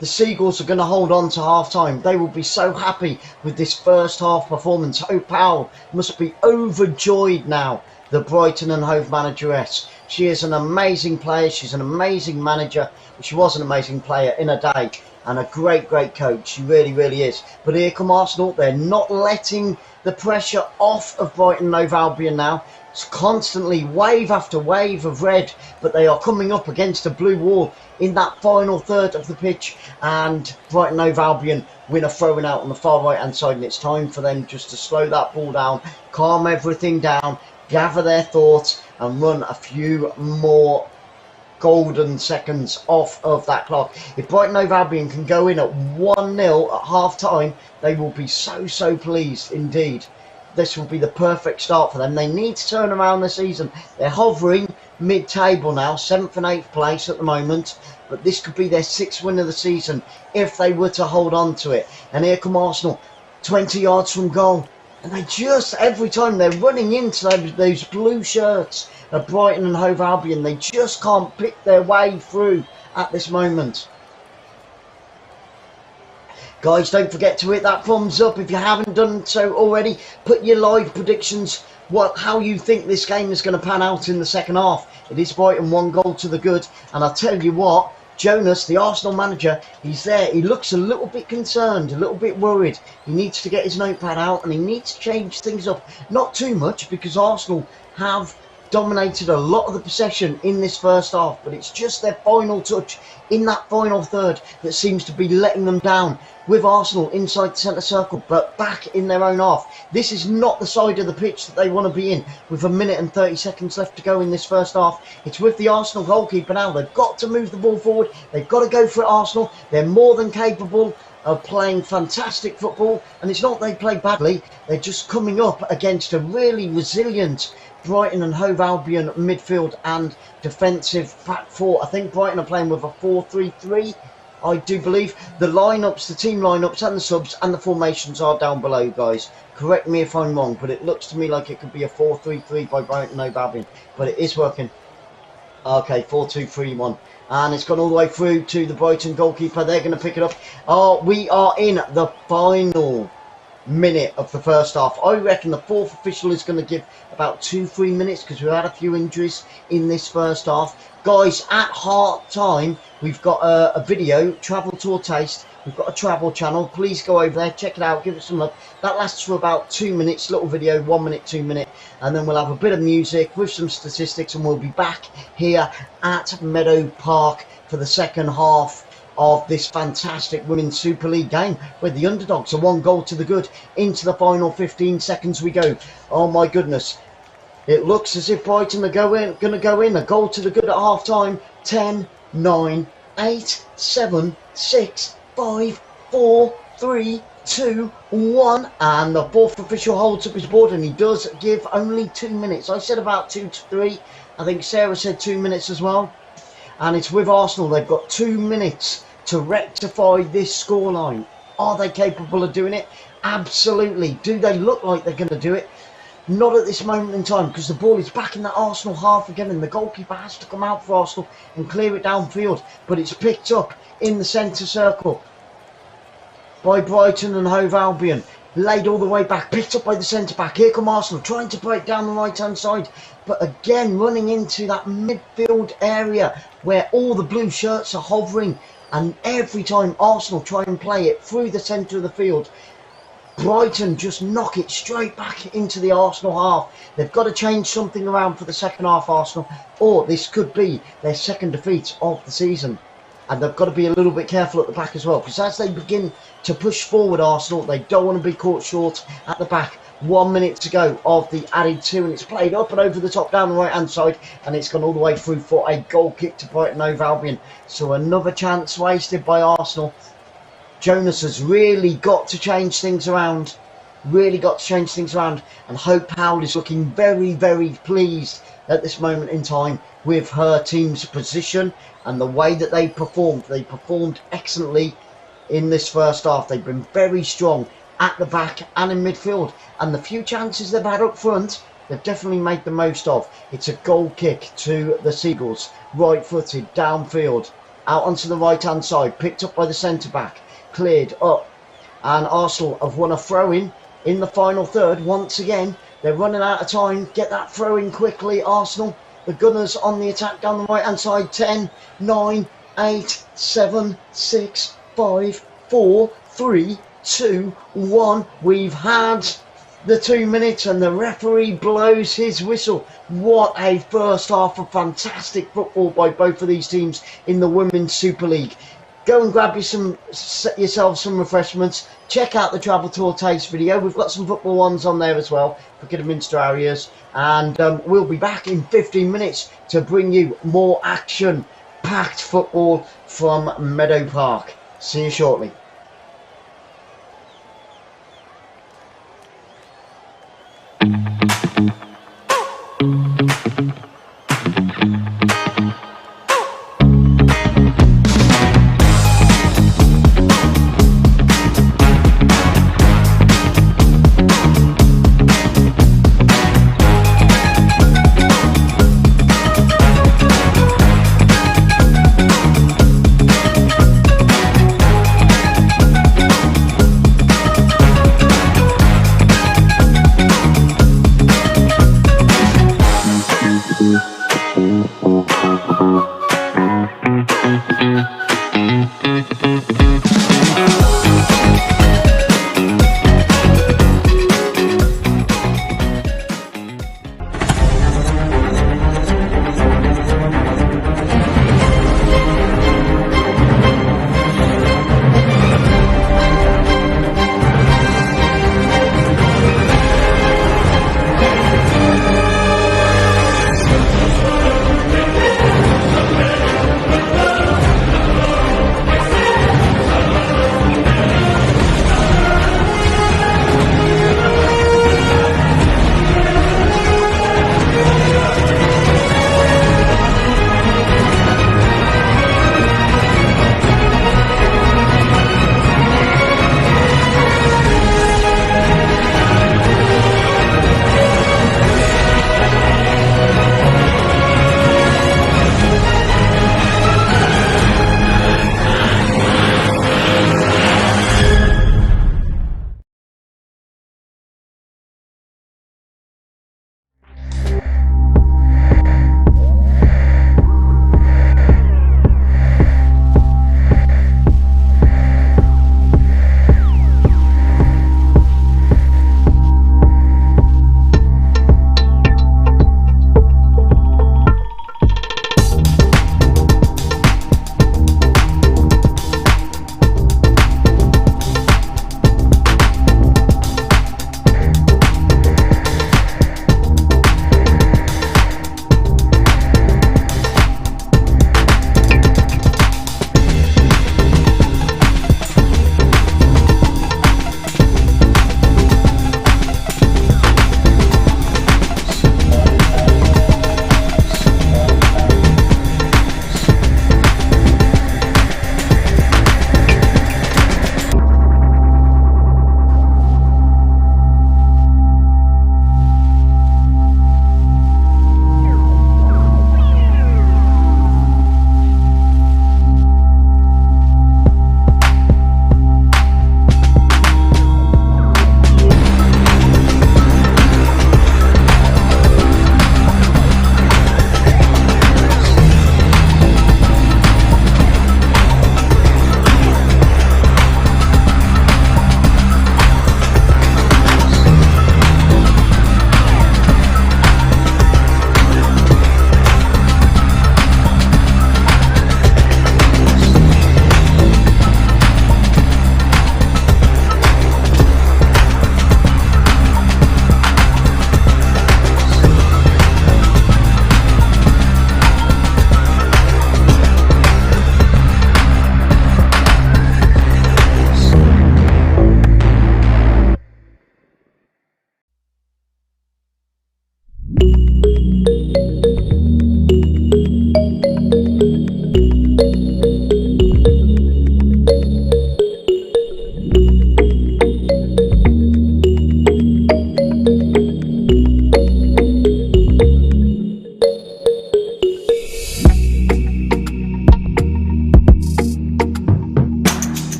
the Seagulls are going to hold on to half-time. They will be so happy with this first half performance. Hope Powell must be overjoyed now, the Brighton and Hove manageress. She is an amazing player. She's an amazing manager. She was an amazing player in a day and a great coach. She really is. But here come Arsenal. They're not letting the pressure off of Brighton and Hove Albion now. It's constantly wave after wave of red, but they are coming up against a blue wall in that final third of the pitch, and Brighton Hove Albion win a throw-in out on the far right hand side, and it's time for them just to slow that ball down, calm everything down, gather their thoughts and run a few more golden seconds off of that clock. If Brighton Hove Albion can go in at 1-0 at half time, they will be so pleased indeed. This will be the perfect start for them. They need to turn around the season. They're hovering mid-table now, 7th and 8th place at the moment, but this could be their 6th win of the season if they were to hold on to it. And here come Arsenal, 20 yards from goal, and they just, every time they're running into those blue shirts of Brighton and Hove Albion, they just can't pick their way through at this moment. Guys, don't forget to hit that thumbs up if you haven't done so already. Put your live predictions, how you think this game is going to pan out in the second half. It is Brighton 1 goal to the good, and I'll tell you what, Jonas, the Arsenal manager, he's there. He looks a little bit concerned, a little bit worried. He needs to get his notepad out and he needs to change things up. Not too much, because Arsenal have dominated a lot of the possession in this first half, but it's just their final touch in that final third that seems to be letting them down, with Arsenal inside the centre circle but back in their own half. This is not the side of the pitch that they want to be in with 1 minute and 30 seconds left to go in this first half. It's with the Arsenal goalkeeper now. They've got to move the ball forward. They've got to go for it, Arsenal. They're more than capable of playing fantastic football, and it's not they play badly. They're just coming up against a really resilient Brighton and Hove Albion midfield and defensive back four. I think Brighton are playing with a 4-3-3. I do believe the lineups, the team lineups and the subs and the formations are down below, guys. Correct me if I'm wrong, but it looks to me like it could be a 4-3-3 by Brighton and Hove Albion, but it is working. Okay, 4-2-3-1. And it's gone all the way through to the Brighton goalkeeper. They're going to pick it up. Oh, we are in the final minute of the first half. I reckon the fourth official is going to give about 2-3 minutes, because we've had a few injuries in this first half. Guys, at half time, we've got a video, Travel Tour Taste. We've got a travel channel. Please go over there, check it out, give it some love. That lasts for about 2 minutes, little video, 1 minute, 2 minute, and then we'll have a bit of music with some statistics, and we'll be back here at Meadow Park for the second half of this fantastic Women's Super League game, where the underdogs are 1 goal to the good. Into the final 15 seconds we go. Oh my goodness. It looks as if Brighton are going to go in. A goal to the good at half time. 10, 9, 8, 7, 6, 5, 4, 3, 2, 1. And the fourth official holds up his board, and he does give only 2 minutes. I said about 2 to 3. I think Sarah said 2 minutes as well. And it's with Arsenal. They've got 2 minutes to rectify this scoreline. Are they capable of doing it? Absolutely. Do they look like they're going to do it? Not at this moment in time, because the ball is back in that Arsenal half again, and the goalkeeper has to come out for Arsenal and clear it downfield. But it's picked up in the centre circle by Brighton and Hove Albion. Laid all the way back, picked up by the centre back. Here come Arsenal, trying to break down the right hand side, but again running into that midfield area where all the blue shirts are hovering. And every time Arsenal try and play it through the centre of the field, Brighton just knock it straight back into the Arsenal half. They've got to change something around for the second half, Arsenal, or this could be their second defeat of the season. And they've got to be a little bit careful at the back as well, because as they begin to push forward, Arsenal, they don't want to be caught short at the back. 1 minute to go of the added 2, and it's played up and over the top down the right hand side, and it's gone all the way through for a goal kick to Brighton Hove Albion. So another chance wasted by Arsenal. Jonas has really got to change things around. And Hope Powell is looking very, very pleased at this moment in time with her team's position and the way that they performed. They performed excellently in this first half. They've been very strong at the back and in midfield, and the few chances they've had up front, they've definitely made the most of. It's a goal kick to the Seagulls, right footed downfield, out onto the right hand side, picked up by the centre back, cleared up, and Arsenal have won a throw-in in the final third. Once again, they're running out of time. Get that throw-in quickly, Arsenal. The Gunners on the attack down the right hand side. 10, 9, 8, 7, 6, 5, 4, 3, 2, 1. We've had the 2 minutes, and the referee blows his whistle. What a first half of fantastic football by both of these teams in the Women's Super League. Go and grab yourself some refreshments. Check out the Travel Tour Taste video. We've got some football ones on there as well for Kidderminster areas. And we'll be back in 15 minutes to bring you more action-packed football from Meadow Park. See you shortly.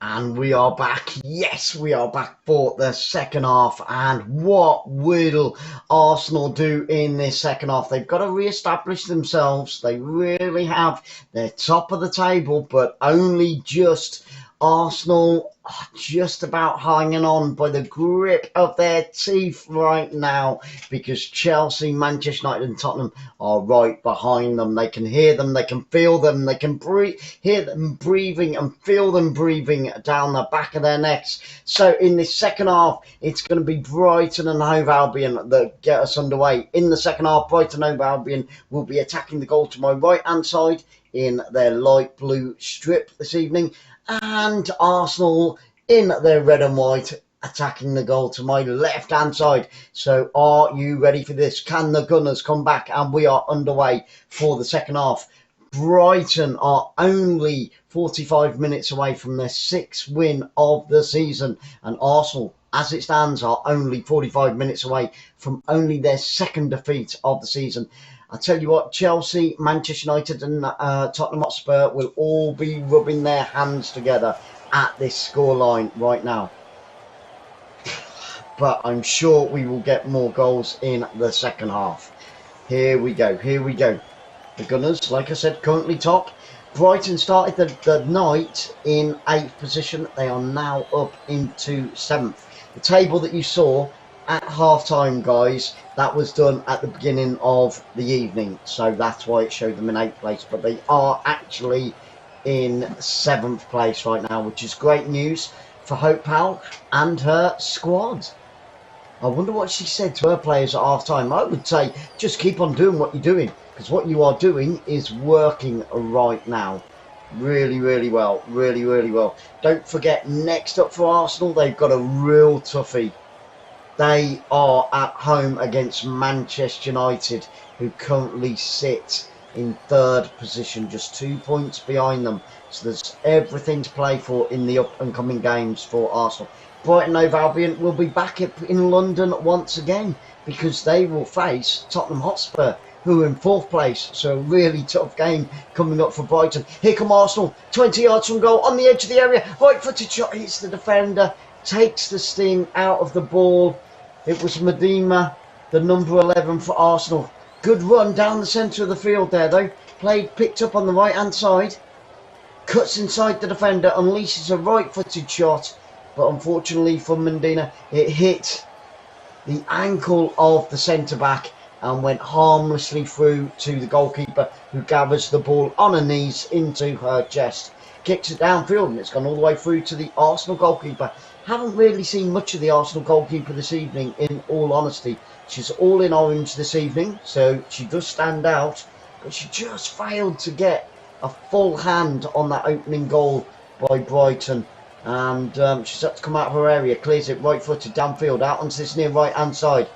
And we are back. Yes, we are back for the second half. And what will Arsenal do in this second half? They've got to re-establish themselves. They really have. They're top of the table, but only just. Arsenal are just about hanging on by the grip of their teeth right now, because Chelsea, Manchester United and Tottenham are right behind them. They can hear them, they can feel them, they can hear them breathing and feel them breathing down the back of their necks. So in this second half, it's going to be Brighton and Hove Albion that get us underway. In the second half, Brighton and Hove Albion will be attacking the goal to my right-hand side in their light blue strip this evening, and Arsenal in their red and white attacking the goal to my left hand side. So are you ready for this? Can the Gunners come back? And we are underway for the second half. Brighton are only 45 minutes away from their 6th win of the season, and Arsenal, as it stands, are only 45 minutes away from only their 2nd defeat of the season. I tell you what, Chelsea, Manchester United and Tottenham Hotspur will all be rubbing their hands together at this scoreline right now. But I'm sure we will get more goals in the second half. Here we go, here we go. The Gunners, like I said, currently top. Brighton started the night in 8th position. They are now up into 7th. The table that you saw at half-time, guys, that was done at the beginning of the evening, so that's why it showed them in 8th place, but they are actually in 7th place right now, which is great news for HoveAlbion and her squad. I wonder what she said to her players at half-time. I would say just keep on doing what you're doing, because what you are doing is working right now. Really, really well. Really, really well. Don't forget, next up for Arsenal, they've got a real toughie. They are at home against Manchester United, who currently sit in 3rd position, just 2 points behind them. So there's everything to play for in the up and coming games for Arsenal. Brighton Hove Albion will be back in London once again, because they will face Tottenham Hotspur, who are in 4th place. So a really tough game coming up for Brighton. Here come Arsenal, 20 yards from goal, on the edge of the area. Right-footed shot hits the defender, takes the sting out of the ball. It was Medina, the number 11 for Arsenal. Good run down the centre of the field there, though. Picked up on the right-hand side. Cuts inside the defender, unleashes a right-footed shot. But unfortunately for Medina, it hit the ankle of the centre-back and went harmlessly through to the goalkeeper, who gathers the ball on her knees into her chest. Kicks it downfield, and it's gone all the way through to the Arsenal goalkeeper. Haven't really seen much of the Arsenal goalkeeper this evening, in all honesty. She's all in orange this evening, so she does stand out, but she just failed to get a full hand on that opening goal by Brighton. And she's had to come out of her area, clears it right-footed downfield, out onto this near right-hand side.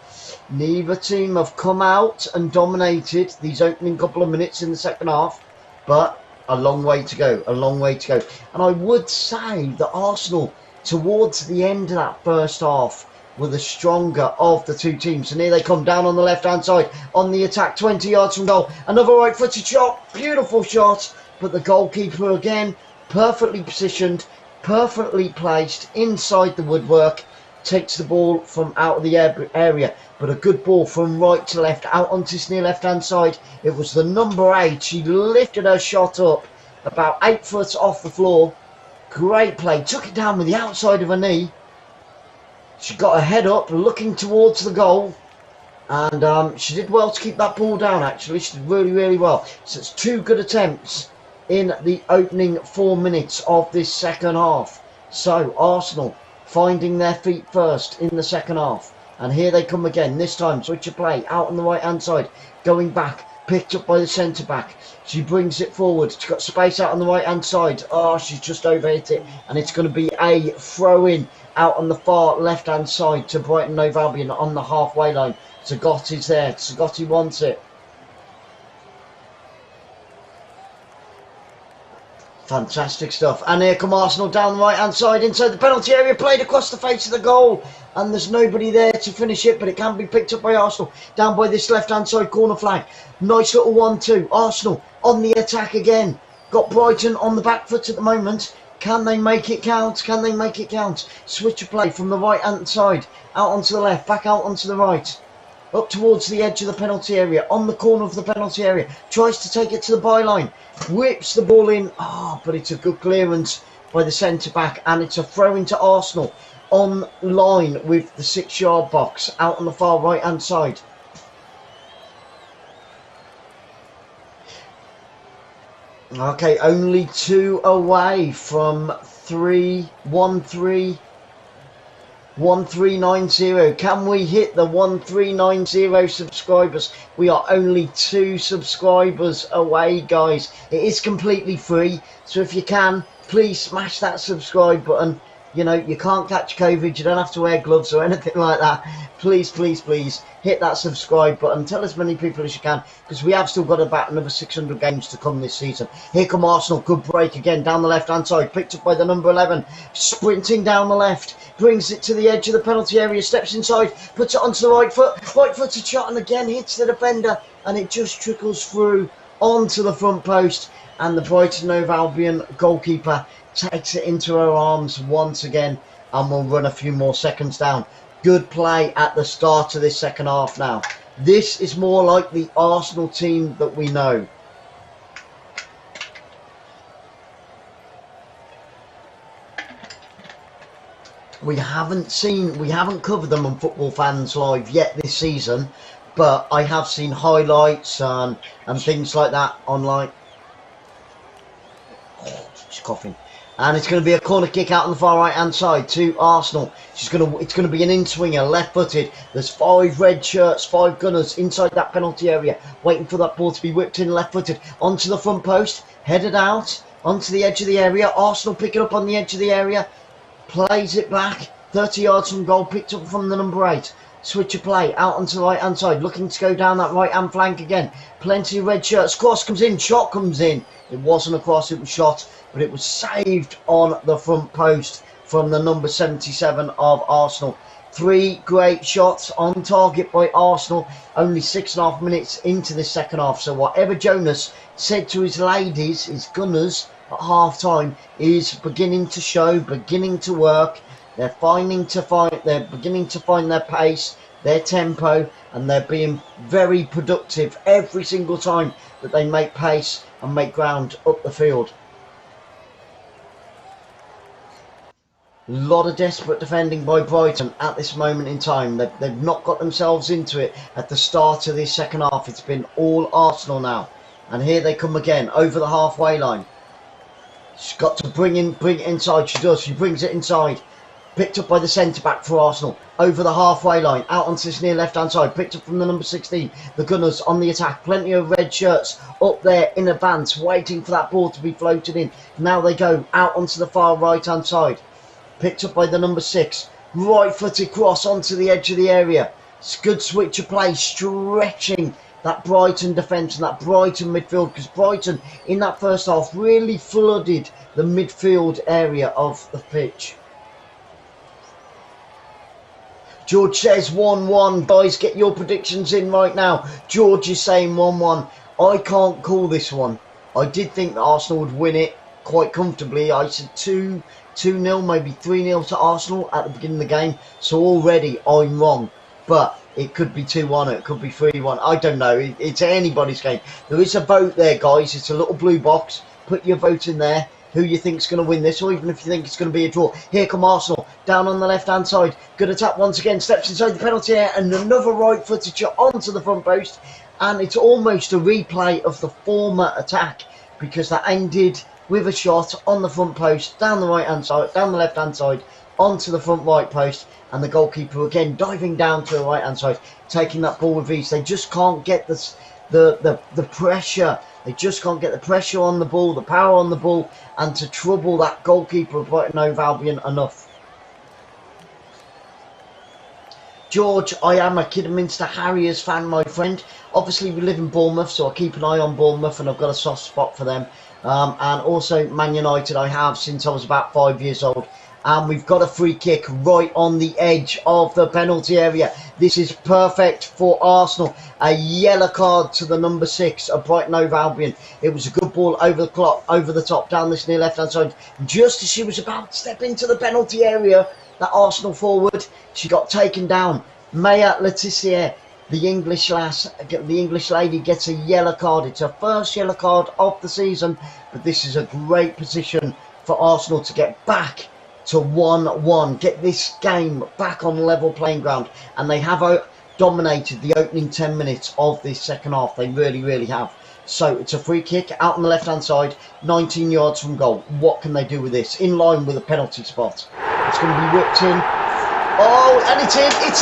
Neither team have come out and dominated these opening couple of minutes in the second half, but a long way to go, a long way to go. And I would say that Arsenal, towards the end of that first half, were the stronger of the two teams. And here they come down on the left-hand side on the attack, 20 yards from goal. Another right-footed shot, beautiful shot, but the goalkeeper again, perfectly positioned, perfectly placed inside the woodwork, takes the ball from out of the area. But a good ball from right to left, out onto this near left-hand side. It was the number 8. She lifted her shot up about 8 foot off the floor. Great play, took it down with the outside of her knee. She got her head up, looking towards the goal. And she did well to keep that ball down, actually. She did really, really well. So it's 2 good attempts in the opening 4 minutes of this second half. So Arsenal finding their feet first in the second half. And here they come again. This time, switch of play, out on the right-hand side. Going back, picked up by the centre-back. She brings it forward. She's got space out on the right-hand side. Oh, she's just overhit it. And it's going to be a throw-in out on the far left-hand side to Brighton Hove Albion on the halfway line. Zagotti's there. Zagotti wants it. Fantastic stuff. And here come Arsenal down the right-hand side inside the penalty area, played across the face of the goal. And there's nobody there to finish it, but it can be picked up by Arsenal. Down by this left-hand side corner flag. Nice little 1-2. Arsenal on the attack again. Got Brighton on the back foot at the moment. Can they make it count? Can they make it count? Switch of play from the right hand side, out onto the left, back out onto the right. Up towards the edge of the penalty area, on the corner of the penalty area. Tries to take it to the byline. Whips the ball in. But it's a good clearance by the centre-back. And it's a throw into Arsenal. On line with the 6-yard box, out on the far right-hand side. Okay, only 2 away from 1390. Can we hit the 1390 subscribers? We are only 2 subscribers away, guys. It is completely free, so if you can, please smash that subscribe button. You know, you can't catch COVID, you don't have to wear gloves or anything like that. Please, please, please hit that subscribe button. Tell as many people as you can, because we have still got about another 600 games to come this season. Here come Arsenal. Good break again down the left-hand side. Picked up by the number 11. Sprinting down the left. Brings it to the edge of the penalty area. Steps inside. Puts it onto the right foot. Right-footed shot, and again hits the defender. And it just trickles through onto the front post. And the Brighton Hove Albion goalkeeper takes it into her arms once again, and we'll run a few more seconds down. Good play at the start of this second half now. This is more like the Arsenal team that we know. We haven't covered them on Football Fans Live yet this season, but I have seen highlights and things like that online. She's coughing. And it's going to be a corner kick out on the far right hand side to Arsenal. It's going to be an in-swinger, left-footed. There's 5 red shirts, 5 gunners inside that penalty area, waiting for that ball to be whipped in left-footed onto the front post, headed out onto the edge of the area. Arsenal pick it up on the edge of the area, plays it back 30 yards from goal, picked up from the number 8. Switch of play out onto the right hand side, looking to go down that right hand flank again. Plenty of red shirts. Cross comes in, shot comes in. It wasn't a cross, it was shot, but it was saved on the front post from the number 77 of Arsenal. 3 great shots on target by Arsenal. Only 6.5 minutes into the second half. So whatever Jonas said to his ladies, his gunners at half time, is beginning to show, beginning to work. They're beginning to find their pace, their tempo, and they're being very productive every single time that they make pace and make ground up the field. A lot of desperate defending by Brighton at this moment in time. They've not got themselves into it at the start of this second half. It's been all Arsenal now. And here they come again, over the halfway line. She's got to bring it inside. She does. She brings it inside. Picked up by the centre-back for Arsenal. Over the halfway line. Out onto this near left-hand side. Picked up from the number 16. The Gunners on the attack. Plenty of red shirts up there in advance. Waiting for that ball to be floated in. Now they go out onto the far right-hand side. Picked up by the number 6. Right-footed cross onto the edge of the area. It's a good switch of play. Stretching that Brighton defence and that Brighton midfield. Because Brighton, in that first half, really flooded the midfield area of the pitch. George says 1-1. Guys, get your predictions in right now. George is saying 1-1. I can't call this one. I did think that Arsenal would win it quite comfortably. I said 2-0, maybe 3-0 to Arsenal at the beginning of the game. So already I'm wrong. But it could be 2-1, it could be 3-1. I don't know. It's anybody's game. There is a vote there, guys. It's a little blue box. Put your vote in there. Who you think's going to win this, or even if you think it's going to be a draw. Here come Arsenal, down on the left-hand side. Good attack once again, steps inside the penalty area, and another right-footed shot onto the front post. And it's almost a replay of the former attack, because that ended with a shot on the front post, down the right-hand side, down the left-hand side, onto the front right post. And the goalkeeper again diving down to the right-hand side, taking that ball with ease. They just can't get this, the pressure. They just can't get the pressure on the ball, the power on the ball, and to trouble that goalkeeper of Brighton Hove Albion enough. George, I am a Kidderminster Harriers fan, my friend. Obviously, we live in Bournemouth, so I keep an eye on Bournemouth, and I've got a soft spot for them. And also Man United, I have since I was about 5 years old. and we've got a free kick right on the edge of the penalty area. This is perfect for Arsenal. A yellow card to the number 6 of Brighton Hove Albion. It was a good ball over the clock, over the top, down this near left-hand side. Just as she was about to step into the penalty area, that Arsenal forward, she got taken down. 𝓳𝓸𝓷𝓲𝓷𝓰, the English lass, the English lady, gets a yellow card. It's her first yellow card of the season, but this is a great position for Arsenal to get back to 1-1, get this game back on level playing ground, and they have dominated the opening 10 minutes of this second half. They really have. So it's a free kick out on the left hand side, 19 yards from goal. What can they do with this? In line with a penalty spot. It's going to be whipped in. Oh, and it's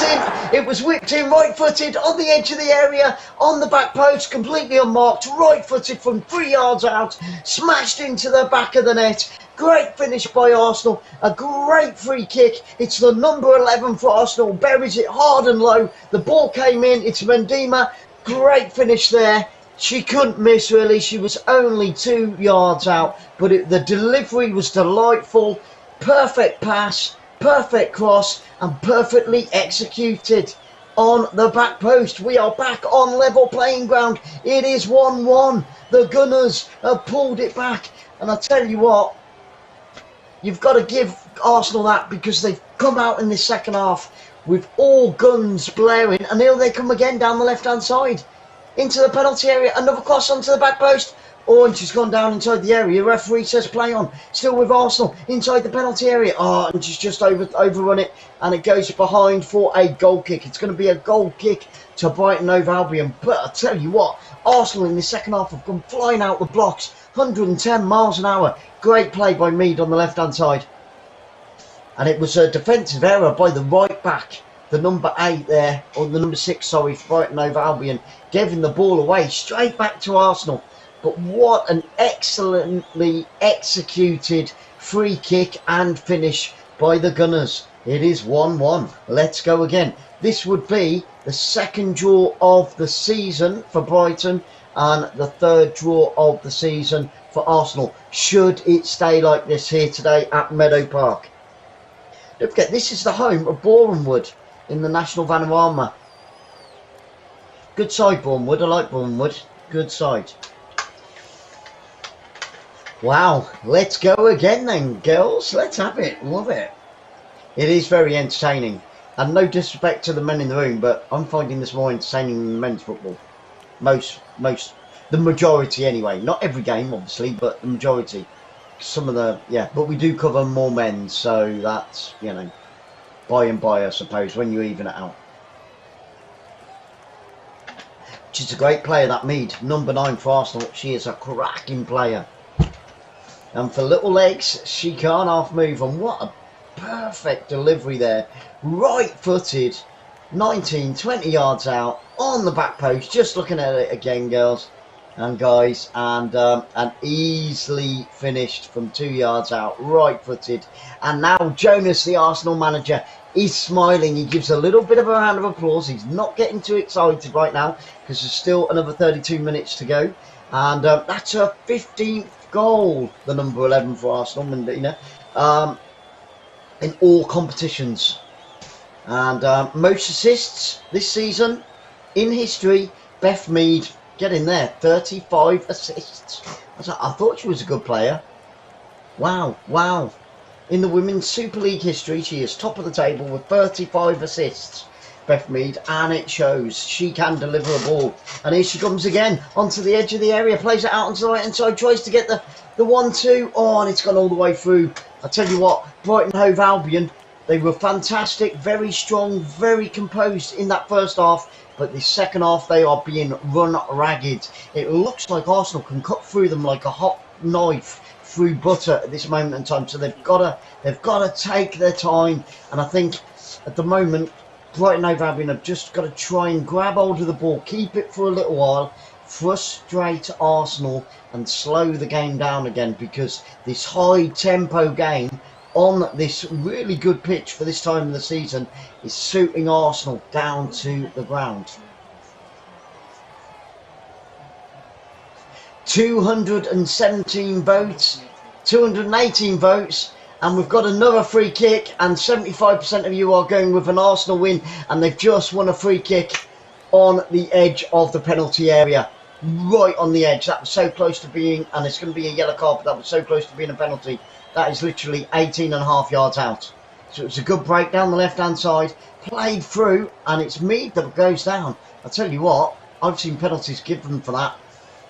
in. It was whipped in, right-footed, on the edge of the area, on the back post, completely unmarked, right-footed from 3 yards out, smashed into the back of the net. Great finish by Arsenal, a great free kick. It's the number 11 for Arsenal, buries it hard and low. The ball came in, it's Mendima. Great finish there. She couldn't miss, really. She was only 2 yards out, but the delivery was delightful. Perfect pass, perfect cross, and perfectly executed on the back post. We are back on level playing ground. It is 1-1. The Gunners have pulled it back, and I tell you what, you've got to give Arsenal that, because they've come out in the second half with all guns blaring, and here they come again down the left-hand side into the penalty area. Another cross onto the back post. Oh, and she's gone down inside the area. The referee says play on. Still with Arsenal inside the penalty area. Oh, and she's just overrun it, and it goes behind for a goal kick. It's going to be a goal kick to Brighton Hove Albion. But I tell you what, Arsenal in the second half have gone flying out the blocks, 110 miles an hour. Great play by Mead on the left-hand side. And it was a defensive error by the right back, the number 8 there, or the number 6, sorry, for Brighton Hove Albion, giving the ball away straight back to Arsenal. But what an excellently executed free kick and finish by the Gunners. It is 1-1. Let's go again. This would be the second draw of the season for Brighton and the third draw of the season for Arsenal, should it stay like this here today at Meadow Park. Don't forget, this is the home of Bournemouth in the National Vanarama. Good side, Bournemouth. I like Bournemouth. Good side. Wow, let's go again then, girls. Let's have it. Love it. It is very entertaining. And no disrespect to the men in the room, but I'm finding this more entertaining than men's football. The majority anyway. Not every game, obviously, but the majority. Some of the, yeah, but we do cover more men, so that's, you know, by and by, I suppose, when you even it out. She's a great player, that Mead, number 9 for Arsenal. She is a cracking player. And for little legs, she can't half move. And what a perfect delivery there. Right-footed, 19, 20 yards out, on the back post. Just looking at it again, girls and guys. And easily finished from 2 yards out, right-footed. And now Jonas, the Arsenal manager, is smiling. He gives a little bit of a round of applause. He's not getting too excited right now, because there's still another 32 minutes to go. And that's her 15th goal, the number 11 for Arsenal, Mendina, in all competitions. And most assists this season in history. Beth Mead, get in there, 35 assists. I thought she was a good player. Wow. In the Women's Super League history, she is top of the table with 35 assists. Beth Mead, and it shows. She can deliver a ball. And here she comes again onto the edge of the area, plays it out onto the right hand side, tries to get the 1-2. Oh, and it's gone all the way through. I tell you what, Brighton Hove Albion, they were fantastic, very strong, very composed in that first half. But the second half, they are being run ragged. It looks like Arsenal can cut through them like a hot knife through butter at this moment in time. So they've got to take their time. And I think at the moment, Brighton Hove Albion have just got to try and grab hold of the ball, keep it for a little while, frustrate Arsenal and slow the game down again, because this high tempo game on this really good pitch for this time of the season is suiting Arsenal down to the ground. 217 votes, 218 votes, And we've got another free kick, and 75% of you are going with an Arsenal win, and they've just won a free kick on the edge of the penalty area. Right on the edge. That was so close to being, and it's going to be a yellow card, but that was so close to being a penalty. That is literally 18.5 yards out. So it's a good break down the left-hand side, played through, and it's Mead that goes down. I'll tell you what, I've seen penalties given for that.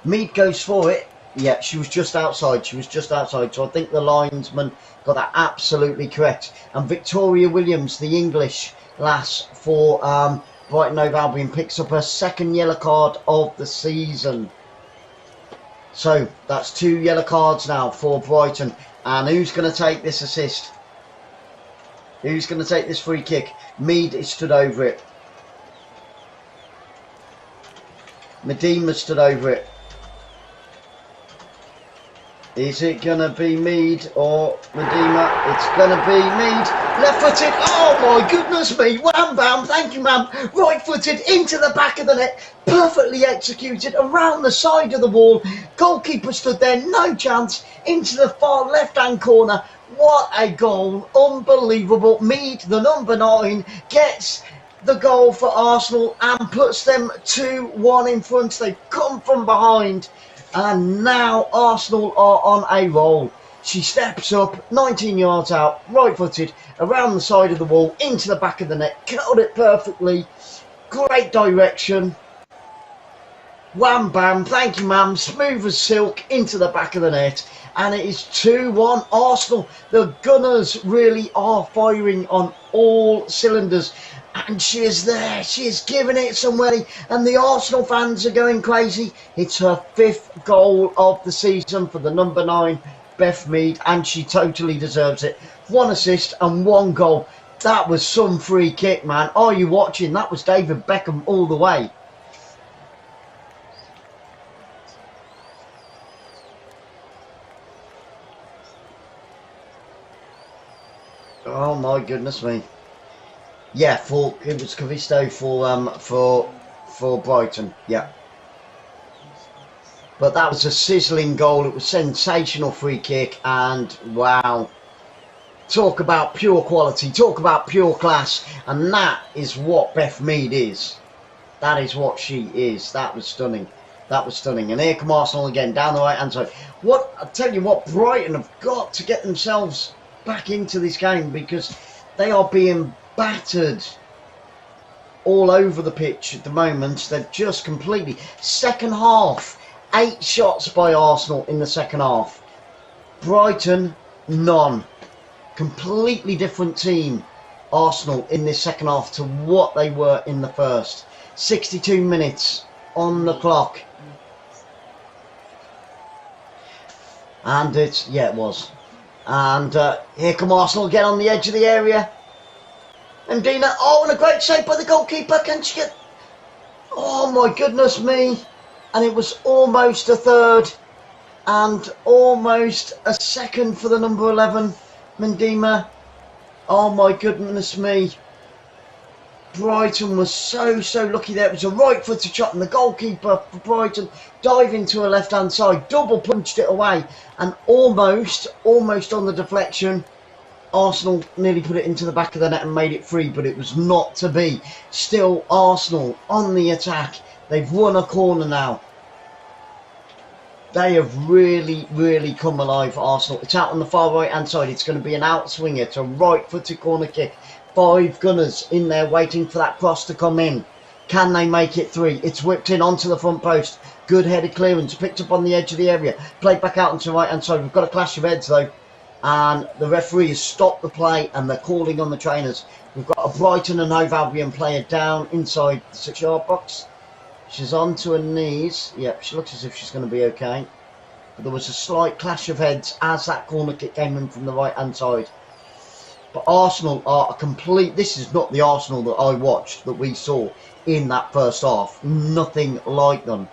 Mead goes for it. Yeah, she was just outside. She was just outside. So I think the linesman got that absolutely correct. And Victoria Williams, the English lass for Brighton Hove Albion, picks up her second yellow card of the season. So that's 2 yellow cards now for Brighton. And who's going to take this assist? Who's going to take this free kick? Mead is stood over it. Medina stood over it. Is it going to be Mead or Medina? It's going to be Mead. Left-footed. Oh, my goodness me. Wham, bam. Thank you, ma'am. Right-footed into the back of the net. Perfectly executed around the side of the wall. Goalkeeper stood there. No chance. Into the far left-hand corner. What a goal. Unbelievable. Mead, the number 9, gets the goal for Arsenal and puts them 2-1 in front. They've come from behind. And now Arsenal are on a roll. She steps up, 19 yards out, right-footed, around the side of the wall, into the back of the net, curled it perfectly. Great direction. Wham bam, thank you ma'am, smooth as silk, into the back of the net. And it is 2-1 Arsenal. The Gunners really are firing on all cylinders. And she is there, she is giving it somewhere, and the Arsenal fans are going crazy. It's her 5th goal of the season for the number 9, Beth Mead, and she totally deserves it. 1 assist and 1 goal. That was some free kick, man. Are you watching? That was David Beckham all the way. Oh my goodness me. Yeah, it was 𝓣𝓱𝓪𝓷𝓲𝓷𝓰 for Brighton. Yeah, but that was a sizzling goal. It was a sensational free kick, and wow, talk about pure quality, talk about pure class, and that is what Beth Mead is. That is what she is. That was stunning. That was stunning. And here come Arsenal again down the right hand side. What I tell you what, Brighton have got to get themselves back into this game, because they are being battered all over the pitch at the moment. They're just completely. Second half, 8 shots by Arsenal in the second half. Brighton, none. Completely different team, Arsenal, in this second half to what they were in the first. 62 minutes on the clock. And it's, yeah, it was. And here come Arsenal again on the edge of the area. And Dina, oh, and a great save by the goalkeeper. Can she get... Oh, my goodness me. And it was almost a third. And almost a second for the number 11, Mendima. Oh, my goodness me. Brighton was so lucky there. It was a right-footed shot, and the goalkeeper for Brighton diving to her left-hand side, double punched it away. And almost on the deflection, Arsenal nearly put it into the back of the net and made it free, but it was not to be. Still Arsenal on the attack. They've won a corner now. They have really come alive for Arsenal. It's out on the far right hand side. It's going to be an outswinger. It's a right footed corner kick. 5 Gunners in there waiting for that cross to come in. Can they make it 3? It's whipped in onto the front post. Good headed clearance, picked up on the edge of the area. Played back out onto the right hand side. We've got a clash of heads though. And the referee has stopped the play, and they're calling on the trainers. We've got a Brighton and Hove Albion player down inside the 6-yard box. She's on to her knees. Yep, she looks as if she's going to be okay. But there was a slight clash of heads as that corner kick came in from the right hand side. But Arsenal are a complete... This is not the Arsenal that I watched, that we saw in that first half. Nothing like them.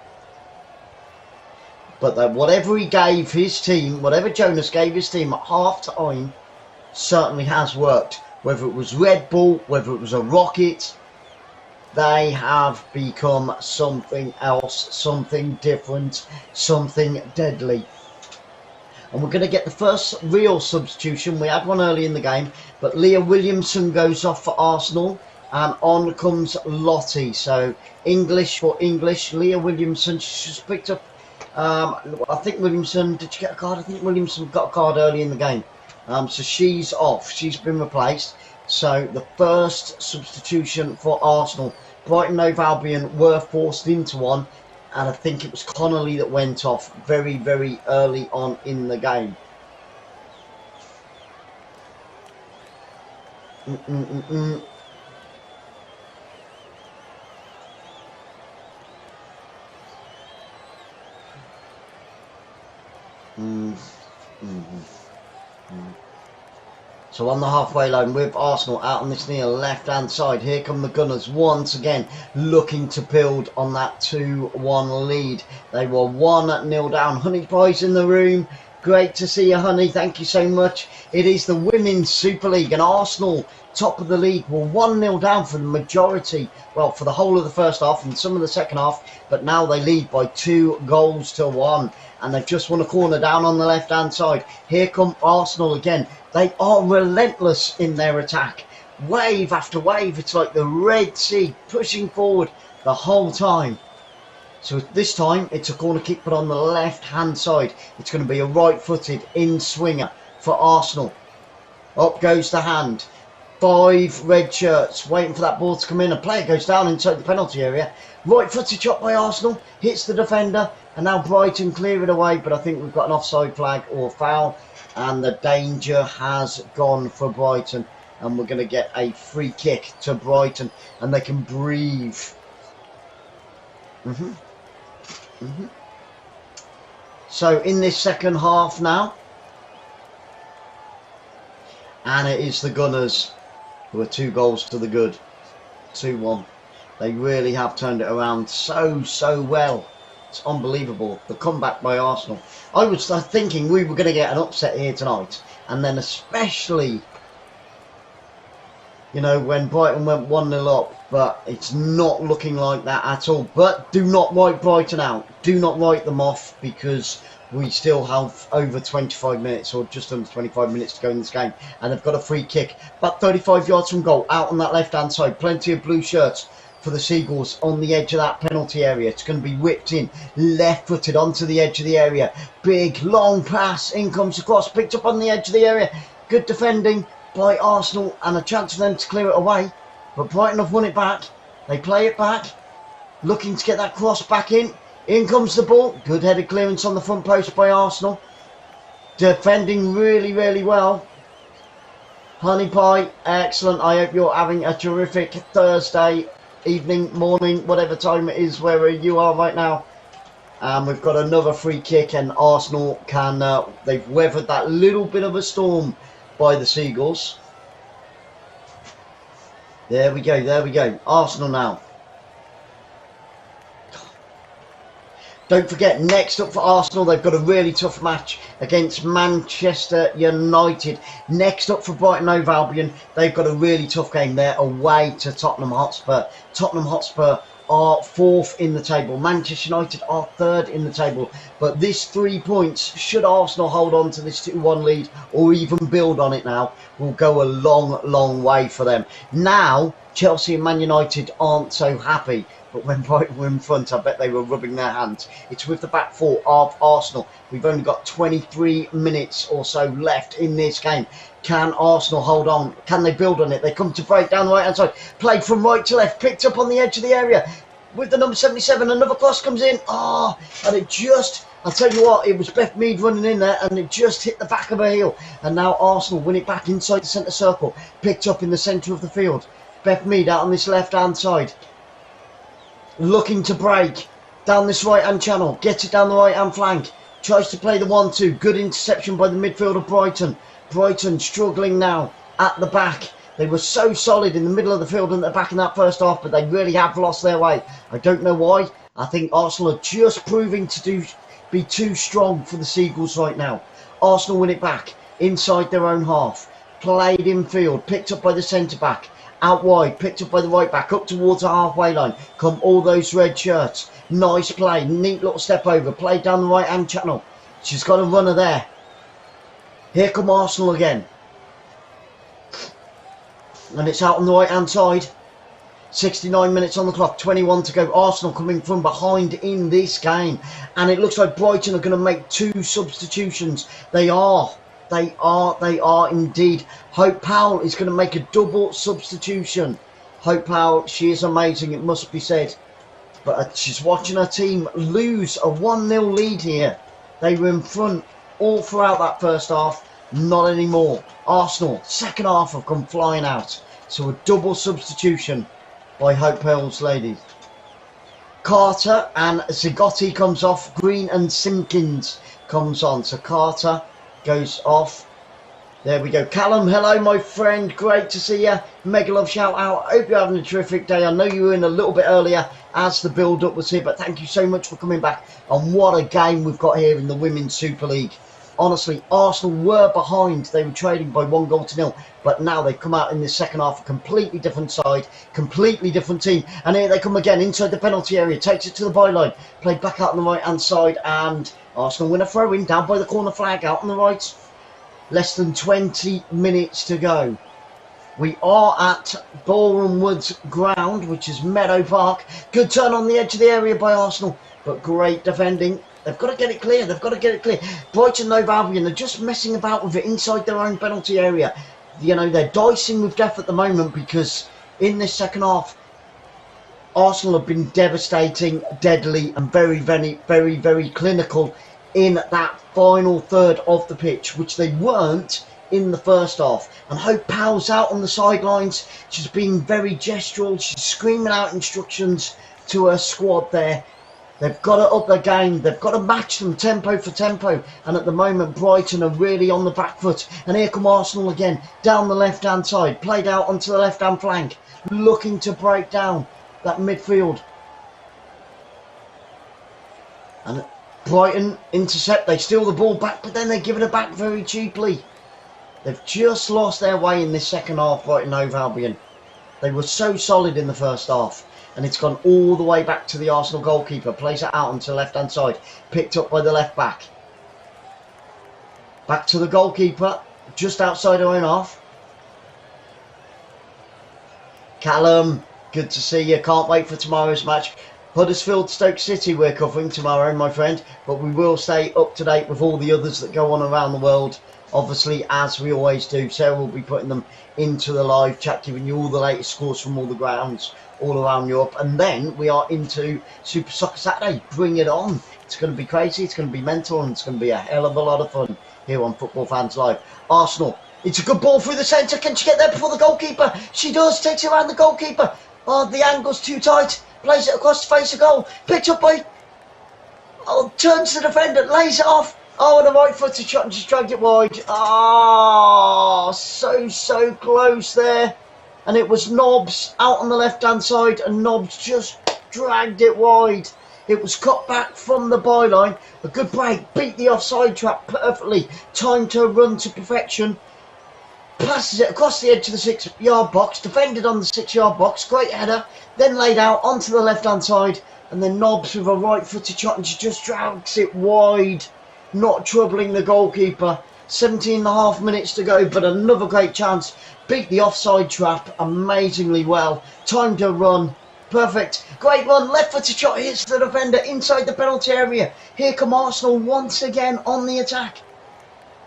But that whatever he gave his team, whatever Jonas gave his team at half time, certainly has worked. Whether it was Red Bull, whether it was a rocket, they have become something else, something different, something deadly. And we're going to get the first real substitution. We had one early in the game, but Leah Williamson goes off for Arsenal, and on comes Lottie. So English for English. Leah Williamson, she's picked up, I think Williamson, did she get a card? I think Williamson got a card early in the game. So she's off. She's been replaced. So the first substitution for Arsenal. Brighton Hove Albion were forced into one, and I think it was Connolly that went off very, very early on in the game. So on the halfway line with Arsenal out on this near left hand side, here come the Gunners once again looking to build on that 2-1 lead. They were 1-0 down. Honey Pie's in the room. Great to see you, Honey. Thank you so much. It is the Women's Super League, and Arsenal, top of the league, were 1-0 down for the majority, well, for the whole of the first half and some of the second half, but now they lead by 2-1, and they've just won a corner down on the left hand side. Here come Arsenal again. They are relentless in their attack. Wave after wave, it's like the Red Sea pushing forward the whole time. So this time it's a corner kick, but on the left hand side. It's going to be a right-footed in-swinger for Arsenal. Up goes the hand. 5 red shirts waiting for that ball to come in. A player goes down inside the penalty area. Right-footed shot by Arsenal. Hits the defender. And now Brighton clear it away, but I think we've got an offside flag or foul. And the danger has gone for Brighton. And we're going to get a free kick to Brighton. And they can breathe. So in this second half now. And it is the Gunners who are 2 goals to the good. 2-1. They really have turned it around so well. It's unbelievable. The comeback by Arsenal. I was thinking we were going to get an upset here tonight. And then especially, you know, when Brighton went 1-0 up. But it's not looking like that at all. But do not write Brighton out. Do not write them off, because we still have over 25 minutes or just under 25 minutes to go in this game. And they've got a free kick. About 35 yards from goal, out on that left-hand side. Plenty of blue shirts for the Seagulls on the edge of that penalty area. It's going to be whipped in, left-footed onto the edge of the area. Big, long pass. In comes the cross, picked up on the edge of the area. Good defending by Arsenal and a chance for them to clear it away. But Brighton have won it back. They play it back. Looking to get that cross back in. In comes the ball. Good headed clearance on the front post by Arsenal. Defending really well. Honey Pie, excellent. I hope you're having a terrific Thursday evening, morning, whatever time it is where you are right now. And we've got another free kick, and Arsenal can, they've weathered that little bit of a storm by the Seagulls. There we go. Arsenal now. Don't forget, next up for Arsenal, they've got a really tough match against Manchester United. Next up for Brighton Hove Albion, they've got a really tough game. They're away to Tottenham Hotspur. Tottenham Hotspur are 4th in the table. Manchester United are 3rd in the table. But this 3 points, should Arsenal hold on to this 2-1 lead or even build on it now, will go a long way for them. Now, Chelsea and Man United aren't so happy. But when Brighton were in front, I bet they were rubbing their hands. It's with the back 4 of Arsenal. We've only got 23 minutes or so left in this game. Can Arsenal hold on? Can they build on it? They come to break down the right-hand side. Played from right to left. Picked up on the edge of the area. With the number 77, another cross comes in. And it just, I'll tell you what, it was Beth Mead running in there, and it just hit the back of her heel. And now Arsenal win it back inside the centre circle. Picked up in the centre of the field. Beth Mead out on this left-hand side. Looking to break down this right-hand channel. Gets it down the right-hand flank. Tries to play the 1-2. Good interception by the midfield of Brighton. Brighton struggling now at the back. They were so solid in the middle of the field and at the back in that first half, but they really have lost their way. I don't know why. I think Arsenal are just proving to be too strong for the Seagulls right now. Arsenal win it back inside their own half. Played in field. Picked up by the centre-back. Out wide, picked up by the right back, up towards the halfway line. Come all those red shirts. Nice play, neat little step over. Played down the right hand channel. She's got a runner there. Here come Arsenal again. And it's out on the right hand side. 69 minutes on the clock, 21 to go. Arsenal coming from behind in this game. And it looks like Brighton are going to make 2 substitutions. They are indeed. Hope Powell is going to make a double substitution. Hope Powell, she is amazing, it must be said. But she's watching her team lose a 1-0 lead here. They were in front all throughout that first half. Not anymore. Arsenal, second half, have come flying out. So a double substitution by Hope Powell's ladies. Carter and Zigotti comes off. Green and Simpkins comes on. So Carter goes off. There we go. Callum, hello my friend. Great to see you. Mega love shout out. Hope you're having a terrific day. I know you were in a little bit earlier as the build up was here, but thank you so much for coming back. And what a game we've got here in the Women's Super League. Honestly, Arsenal were behind. They were trading by 1-0, but now they've come out in the second half, a completely different side, completely different team. And here they come again inside the penalty area, takes it to the byline, played back out on the right hand side, and Arsenal win a throw in down by the corner flag out on the right. Less than 20 minutes to go. We are at Boreham Woods ground, which is Meadow Park. Good turn on the edge of the area by Arsenal, but great defending. They've got to get it clear. They've got to get it clear. Brighton Hove Albion are just messing about with it inside their own penalty area. You know, they're dicing with death at the moment because in this second half, Arsenal have been devastating, deadly, and very, very, very, very clinical in that final third of the pitch, which they weren't in the first half. And Hope Powell's out on the sidelines. She's being very gestural. She's screaming out instructions to her squad there. They've got to up their game. They've got to match them tempo for tempo. And at the moment, Brighton are really on the back foot. And here come Arsenal again, down the left-hand side, played out onto the left-hand flank, looking to break down that midfield. And Brighton intercept. They steal the ball back, but then they give it back very cheaply. They've just lost their way in this second half, Brighton Hove Albion. They were so solid in the first half. And it's gone all the way back to the Arsenal goalkeeper. Plays it out onto the left-hand side. Picked up by the left back. Back to the goalkeeper. Just outside her own half. Callum, good to see you. Can't wait for tomorrow's match. Huddersfield Stoke City we're covering tomorrow, my friend. But we will stay up to date with all the others that go on around the world. Obviously, as we always do. Sarah will be putting them into the live chat, giving you all the latest scores from all the grounds all around Europe. And then we are into Super Soccer Saturday. Bring it on. It's going to be crazy, it's going to be mental, and it's going to be a hell of a lot of fun here on Football Fans Live. Arsenal, it's a good ball through the centre. Can she get there before the goalkeeper? She does. Takes it around the goalkeeper. Oh, the angle's too tight. Plays it across the face of goal. Picked up by... Oh, turns to the defender. Lays it off. Oh, and a right-footed shot and just dragged it wide. Oh, so close there. And it was Nobbs out on the left-hand side, and Nobbs just dragged it wide. It was cut back from the byline. A good break, beat the offside trap perfectly. Timed her run to perfection. Passes it across the edge of the 6-yard box. Defended on the 6-yard box. Great header. Then laid out onto the left-hand side. And then Nobbs with a right-footed shot, and she just drags it wide. Not troubling the goalkeeper. 17.5 minutes to go, but another great chance. Beat the offside trap amazingly well. Timed her run. Perfect. Great run. Left-footed shot hits the defender inside the penalty area. Here come Arsenal once again on the attack.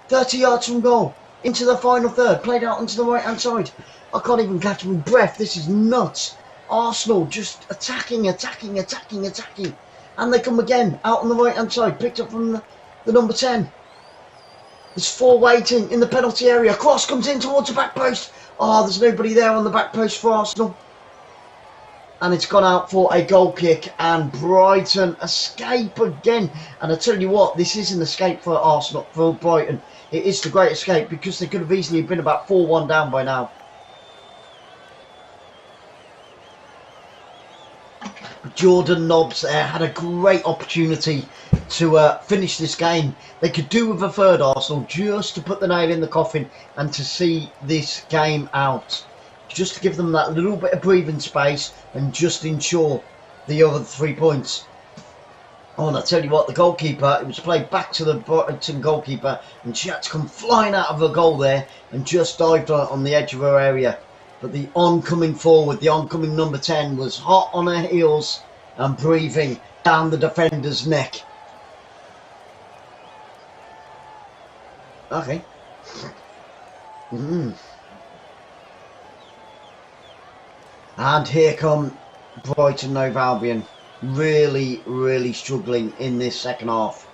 30 yards from goal. Into the final third. Played out onto the right-hand side. I can't even catch my breath. This is nuts. Arsenal just attacking. And they come again. Out on the right-hand side. Picked up from the number 10. There's 4 waiting in the penalty area. Cross comes in towards the back post. Oh, there's nobody there on the back post for Arsenal. And it's gone out for a goal kick. And Brighton escape again. And I tell you what, this is an escape for Arsenal, for Brighton. It is the great escape because they could have easily been about 4-1 down by now. Jordan Nobbs there had a great opportunity to finish this game. They could do with a third, Arsenal, just to put the nail in the coffin and to see this game out. Just to give them that little bit of breathing space and just ensure the other 3 points. Oh, and I tell you what, the goalkeeper, it was played back to the Brighton goalkeeper, and she had to come flying out of her goal there and just dived on the edge of her area. But the oncoming forward, the oncoming number 10, was hot on her heels and breathing down the defender's neck. Okay. And here come Brighton Hove Albion. Really struggling in this second half.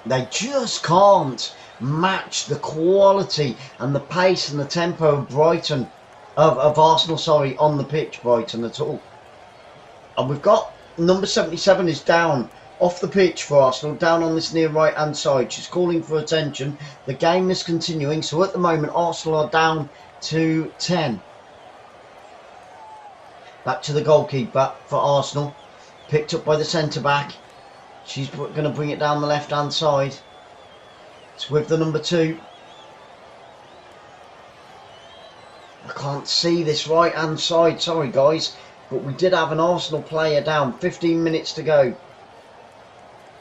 They just can't match the quality and the pace and the tempo of Brighton, of Arsenal, sorry, on the pitch, Brighton, at all. And we've got number 77 is down off the pitch for Arsenal, down on this near right hand side. She's calling for attention. The game is continuing, so at the moment Arsenal are down to 10. Back to the goalkeeper for Arsenal. Picked up by the centre-back. She's going to bring it down the left-hand side. It's with the number 2. I can't see this right-hand side, sorry guys. But we did have an Arsenal player down. 15 minutes to go.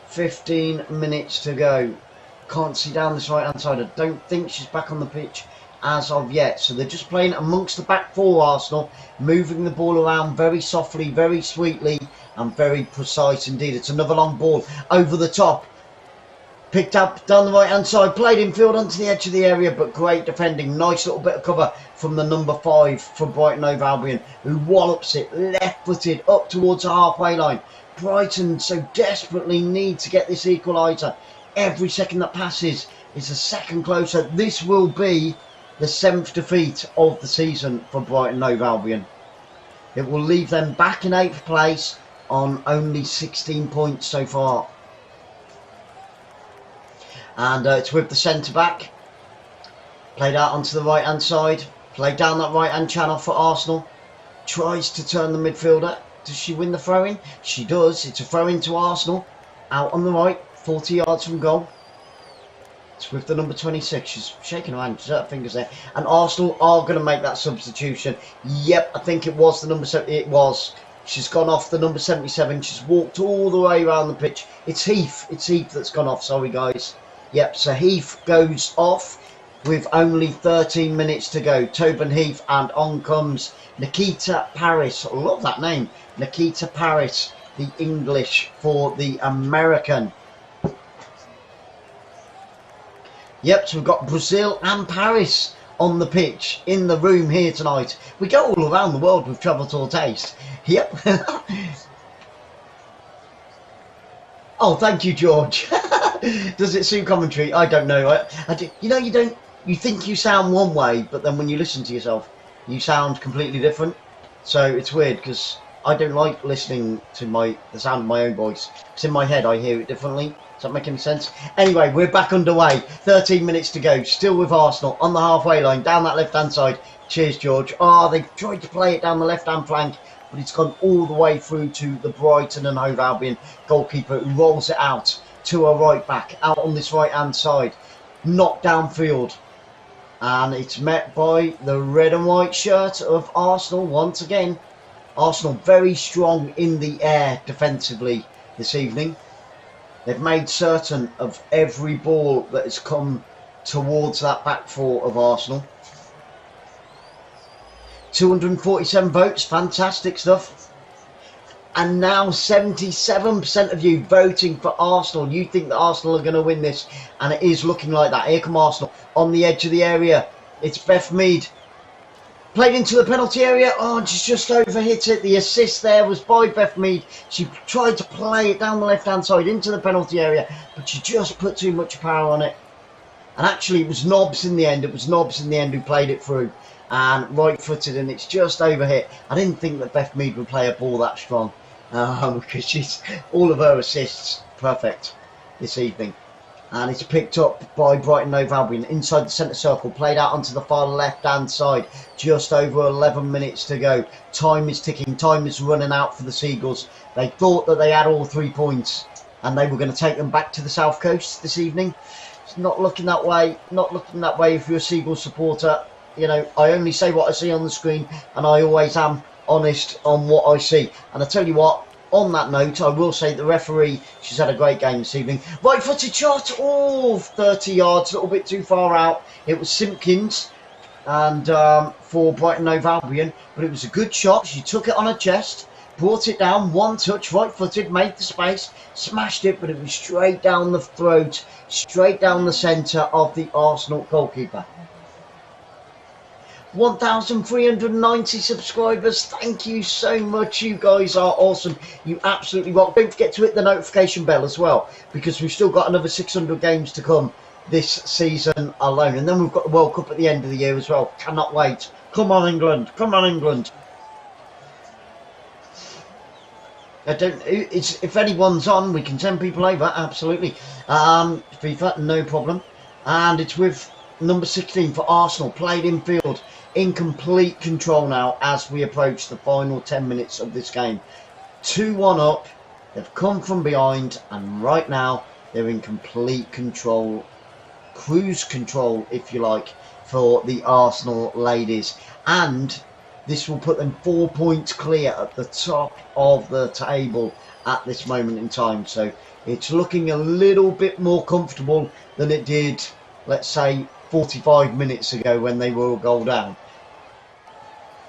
15 minutes to go. Can't see down this right-hand side. I don't think she's back on the pitch as of yet. So they're just playing amongst the back four, Arsenal, moving the ball around very softly, very sweetly, and very precise indeed. It's another long ball over the top, picked up down the right hand side, played infield onto the edge of the area, but great defending. Nice little bit of cover from the number 5 for Brighton Hove Albion, who wallops it left footed up towards the halfway line. Brighton so desperately need to get this equaliser. Every second that passes is a second closer. This will be the 7th defeat of the season for Brighton Hove Albion. It will leave them back in 8th place on only 16 points so far. And it's with the centre-back. Played out onto the right-hand side. Played down that right-hand channel for Arsenal. Tries to turn the midfielder. Does she win the throw-in? She does. It's a throw-in to Arsenal. Out on the right. 40 yards from goal. It's with the number 26. She's shaking her hand. She's got her fingers there. And Arsenal are going to make that substitution. Yep, I think it was the number 7. It was. She's gone off the number 77. She's walked all the way around the pitch. It's Heath. It's Heath that's gone off. Sorry, guys. Yep, so Heath goes off with only 13 minutes to go. Tobin Heath, and on comes Nikita Paris. I love that name. Nikita Paris, the English for the American. Yep, so we've got Brazil and Paris on the pitch in the room here tonight. We go all around the world with Travel Tour Taste. Yep. Oh, thank you, George. Does it suit commentary? I don't know. You know, you think you sound one way, but then when you listen to yourself, you sound completely different. So it's weird because I don't like listening to the sound of my own voice. Because in my head, I hear it differently. Does that make any sense? Anyway, we're back underway. 13 minutes to go. Still with Arsenal on the halfway line, down that left-hand side. Cheers, George. They've tried to play it down the left-hand flank, but it's gone all the way through to the Brighton and Hove Albion goalkeeper, who rolls it out to a right back, out on this right-hand side. Knocked downfield. And it's met by the red and white shirt of Arsenal once again. Arsenal very strong in the air defensively this evening. They've made certain of every ball that has come towards that back four of Arsenal. 247 votes, fantastic stuff. And now 77% of you voting for Arsenal. You think that Arsenal are going to win this, and it is looking like that. Here come Arsenal on the edge of the area. It's Beth Mead. Played into the penalty area. Oh, and she's just overhit it. The assist there was by Beth Mead. She tried to play it down the left-hand side into the penalty area, but she just put too much power on it. And actually, it was Nobbs in the end. It was Nobbs in the end who played it through. And right-footed, and it's just overhit. I didn't think that Beth Mead would play a ball that strong. Because she's all of her assists perfect this evening. And it's picked up by Brighton Hove Albion inside the centre circle, played out onto the far left hand side. Just over 11 minutes to go. Time is ticking, time is running out for the Seagulls. They thought that they had all 3 points and they were going to take them back to the south coast this evening. It's not looking that way, not looking that way if you're a Seagulls supporter. You know, I only say what I see on the screen, and I always am honest on what I see. And I tell you what, on that note, I will say the referee, she's had a great game this evening. Right-footed shot, oh, 30 yards, a little bit too far out. It was Simpkins and for Brighton Hove Albion, but it was a good shot. She took it on her chest, brought it down, one touch, right-footed, made the space, smashed it, but it was straight down the throat, straight down the centre of the Arsenal goalkeeper. 1,390 subscribers. Thank you so much. You guys are awesome. You absolutely rock. Don't forget to hit the notification bell as well, because we've still got another 600 games to come this season alone. And then we've got the World Cup at the end of the year as well. Cannot wait. Come on, England. Come on, England. If anyone's on, we can send people over. Absolutely. FIFA, no problem. And it's with number 16 for Arsenal, played in field, in complete control now as we approach the final 10 minutes of this game. 2-1 up, they've come from behind, and right now they're in complete control, cruise control if you like, for the Arsenal ladies. And this will put them 4 points clear at the top of the table at this moment in time. So it's looking a little bit more comfortable than it did, let's say, 45 minutes ago when they were a goal down.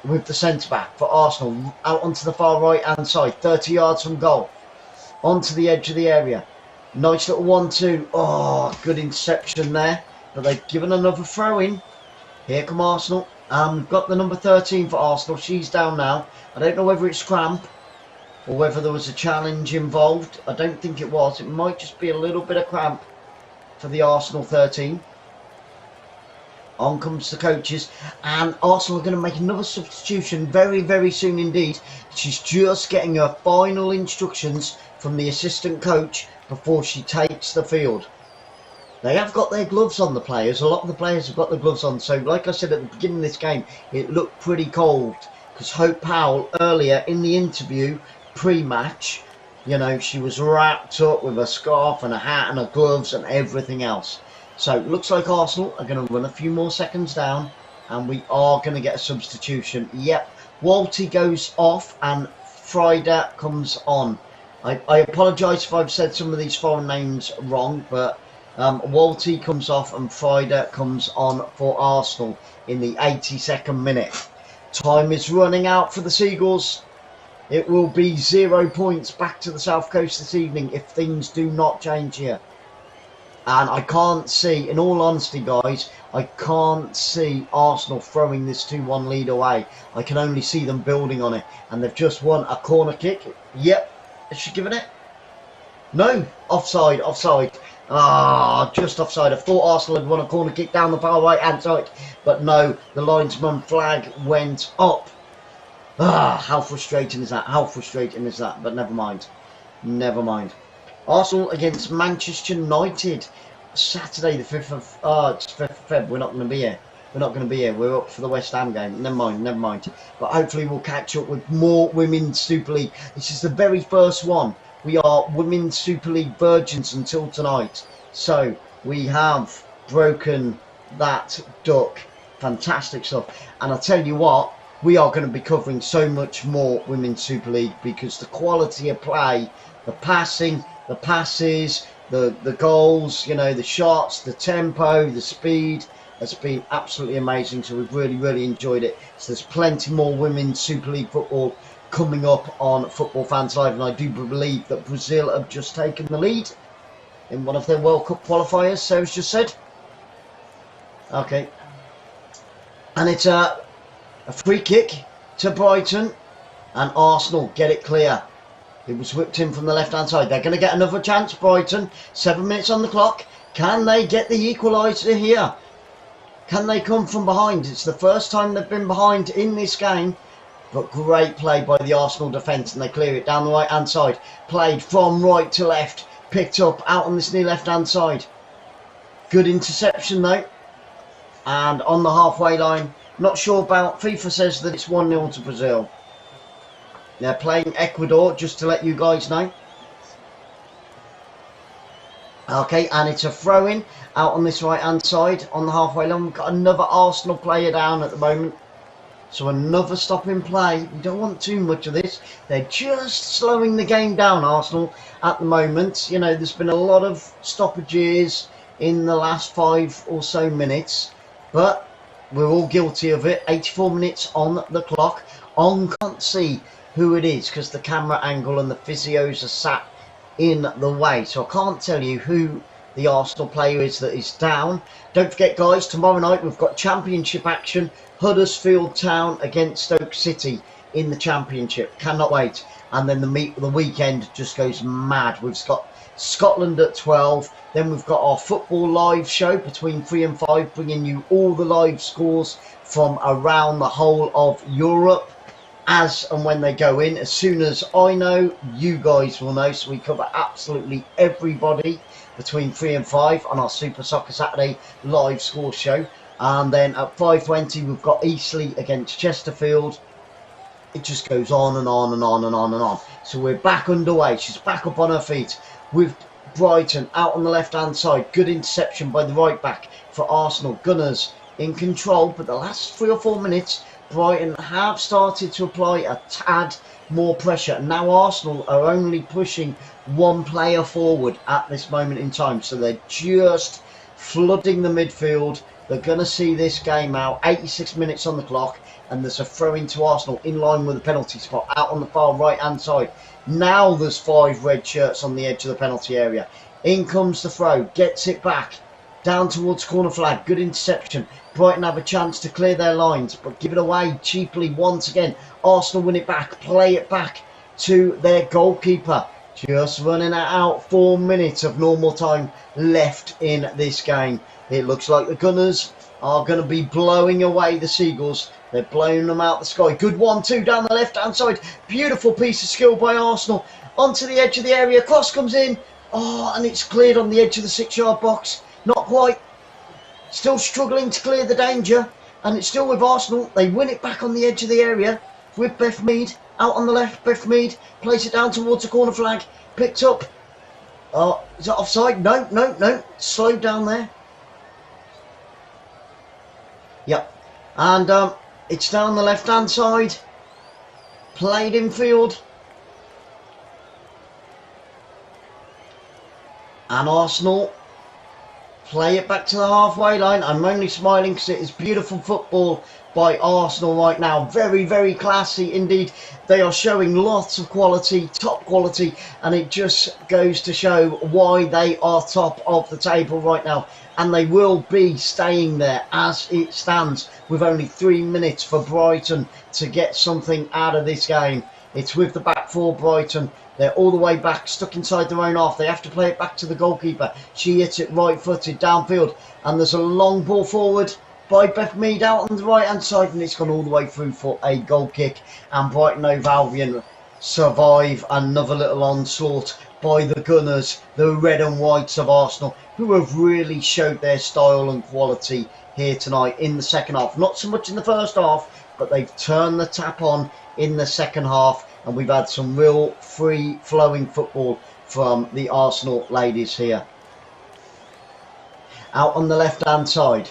With the centre-back for Arsenal out onto the far right-hand side, 30 yards from goal, onto the edge of the area. Nice little 1-2. Oh, good interception there, but they've given another throw-in. Here come Arsenal. We've got the number 13 for Arsenal. She's down now. I don't know whether it's cramp or whether there was a challenge involved. I don't think it was. It might just be a little bit of cramp for the Arsenal 13. On comes the coaches, and Arsenal are going to make another substitution very, very soon indeed. She's just getting her final instructions from the assistant coach before she takes the field. They have got their gloves on, the players. A lot of the players have got their gloves on. So, like I said at the beginning of this game, it looked pretty cold, because Hope Powell earlier in the interview, pre-match, you know, she was wrapped up with a scarf and a hat and her gloves and everything else. So it looks like Arsenal are going to run a few more seconds down, and we are going to get a substitution. Yep, Walty goes off and 𝓳𝓸𝓷𝓷𝓷𝓰 comes on. I apologise if I've said some of these foreign names wrong, but Walty comes off and 𝓳𝓸𝓷𝓷𝓷𝓰 comes on for Arsenal in the 82nd minute. Time is running out for the Seagulls. It will be 0 points back to the South Coast this evening if things do not change here. And I can't see, in all honesty, guys, I can't see Arsenal throwing this 2-1 lead away. I can only see them building on it. And they've just won a corner kick. Yep. Is she giving it? No. Offside, offside. Ah, just offside. I thought Arsenal had won a corner kick down the far right-hand side. But no, the linesman flag went up. Ah, how frustrating is that? How frustrating is that? But never mind. Never mind. Arsenal against Manchester United, Saturday the 5th of, it's 5th of Feb, we're not going to be here. We're not going to be here, we're up for the West Ham game. Never mind, never mind. But hopefully we'll catch up with more Women's Super League. This is the very first one. We are Women's Super League virgins until tonight. So we have broken that duck. Fantastic stuff. And I tell you what, we are going to be covering so much more Women's Super League, because the quality of play, the passing, the passes, the goals, you know, the shots, the tempo, the speed has been absolutely amazing. So we've really, really enjoyed it. So there's plenty more Women's Super League football coming up on Football Fans Live. And I do believe that Brazil have just taken the lead in one of their World Cup qualifiers, Sarah's just said. Okay. And it's a free kick to Brighton, and Arsenal get it clear. It was whipped in from the left-hand side. They're going to get another chance, Brighton. 7 minutes on the clock. Can they get the equaliser here? Can they come from behind? It's the first time they've been behind in this game. But great play by the Arsenal defence, and they clear it down the right-hand side. Played from right to left. Picked up out on this near left-hand side. Good interception, though. And on the halfway line. Not sure about... FIFA says that it's 1-0 to Brazil. They're playing Ecuador, just to let you guys know. Okay, and it's a throw-in out on this right-hand side on the halfway line. We've got another Arsenal player down at the moment. So another stop in play. We don't want too much of this. They're just slowing the game down, Arsenal, at the moment. You know, there's been a lot of stoppages in the last 5 or so minutes, but we're all guilty of it. 84 minutes on the clock. Can't see who it is because the camera angle and the physios are sat in the way, so I can't tell you who the Arsenal player is that is down. Don't forget, guys, tomorrow night we've got championship action. Huddersfield Town against Stoke City in the championship. Cannot wait. And then the weekend just goes mad. We've got Scotland at 12. Then we've got our football live show between 3 and 5, bringing you all the live scores from around the whole of Europe as and when they go in. As soon as I know, you guys will know. So we cover absolutely everybody between 3 and 5 on our Super Soccer Saturday live score show. And then at 5:20 we've got Eastleigh against Chesterfield. It just goes on and on and on and on and on. So we're back underway. She's back up on her feet with Brighton out on the left hand side. Good interception by the right back for Arsenal. Gunners in control, but the last 3 or 4 minutes Brighton have started to apply a tad more pressure. Now Arsenal are only pushing one player forward at this moment in time, so they're just flooding the midfield. They're going to see this game out. 86 minutes on the clock, and there's a throw into Arsenal in line with the penalty spot out on the far right hand side. Now there's 5 red shirts on the edge of the penalty area. In comes the throw, gets it back down towards corner flag. Good interception. Brighton have a chance to clear their lines, but give it away cheaply once again. Arsenal win it back, play it back to their goalkeeper. Just running it out. 4 minutes of normal time left in this game. It looks like the Gunners are going to be blowing away the Seagulls. They're blowing them out the sky. Good 1-2 down the left-hand side. Beautiful piece of skill by Arsenal. Onto the edge of the area. Cross comes in. Oh, and it's cleared on the edge of the 6-yard box. Not quite. Still struggling to clear the danger. And it's still with Arsenal. They win it back on the edge of the area with Beth Mead. Out on the left, Beth Mead. Plays it down towards the corner flag. Picked up. Oh, is that offside? No. Slowed down there. Yep. And it's down the left-hand side. Played in field. And Arsenal play it back to the halfway line. I'm only smiling because it is beautiful football by Arsenal right now. Very, very classy indeed. They are showing lots of quality, top quality, and it just goes to show why they are top of the table right now. And they will be staying there as it stands with only 3 minutes for Brighton to get something out of this game. It's with the back four, Brighton. They're all the way back, stuck inside their own half. They have to play it back to the goalkeeper. She hits it right-footed downfield. And there's a long ball forward by Beth Mead out on the right-hand side. And it's gone all the way through for a goal kick. And Brighton Hove Albion survive another little onslaught by the Gunners, the red and whites of Arsenal, who have really showed their style and quality here tonight in the second half. Not so much in the first half, but they've turned the tap on in the second half, and we've had some real free-flowing football from the Arsenal ladies here. Out on the left-hand side.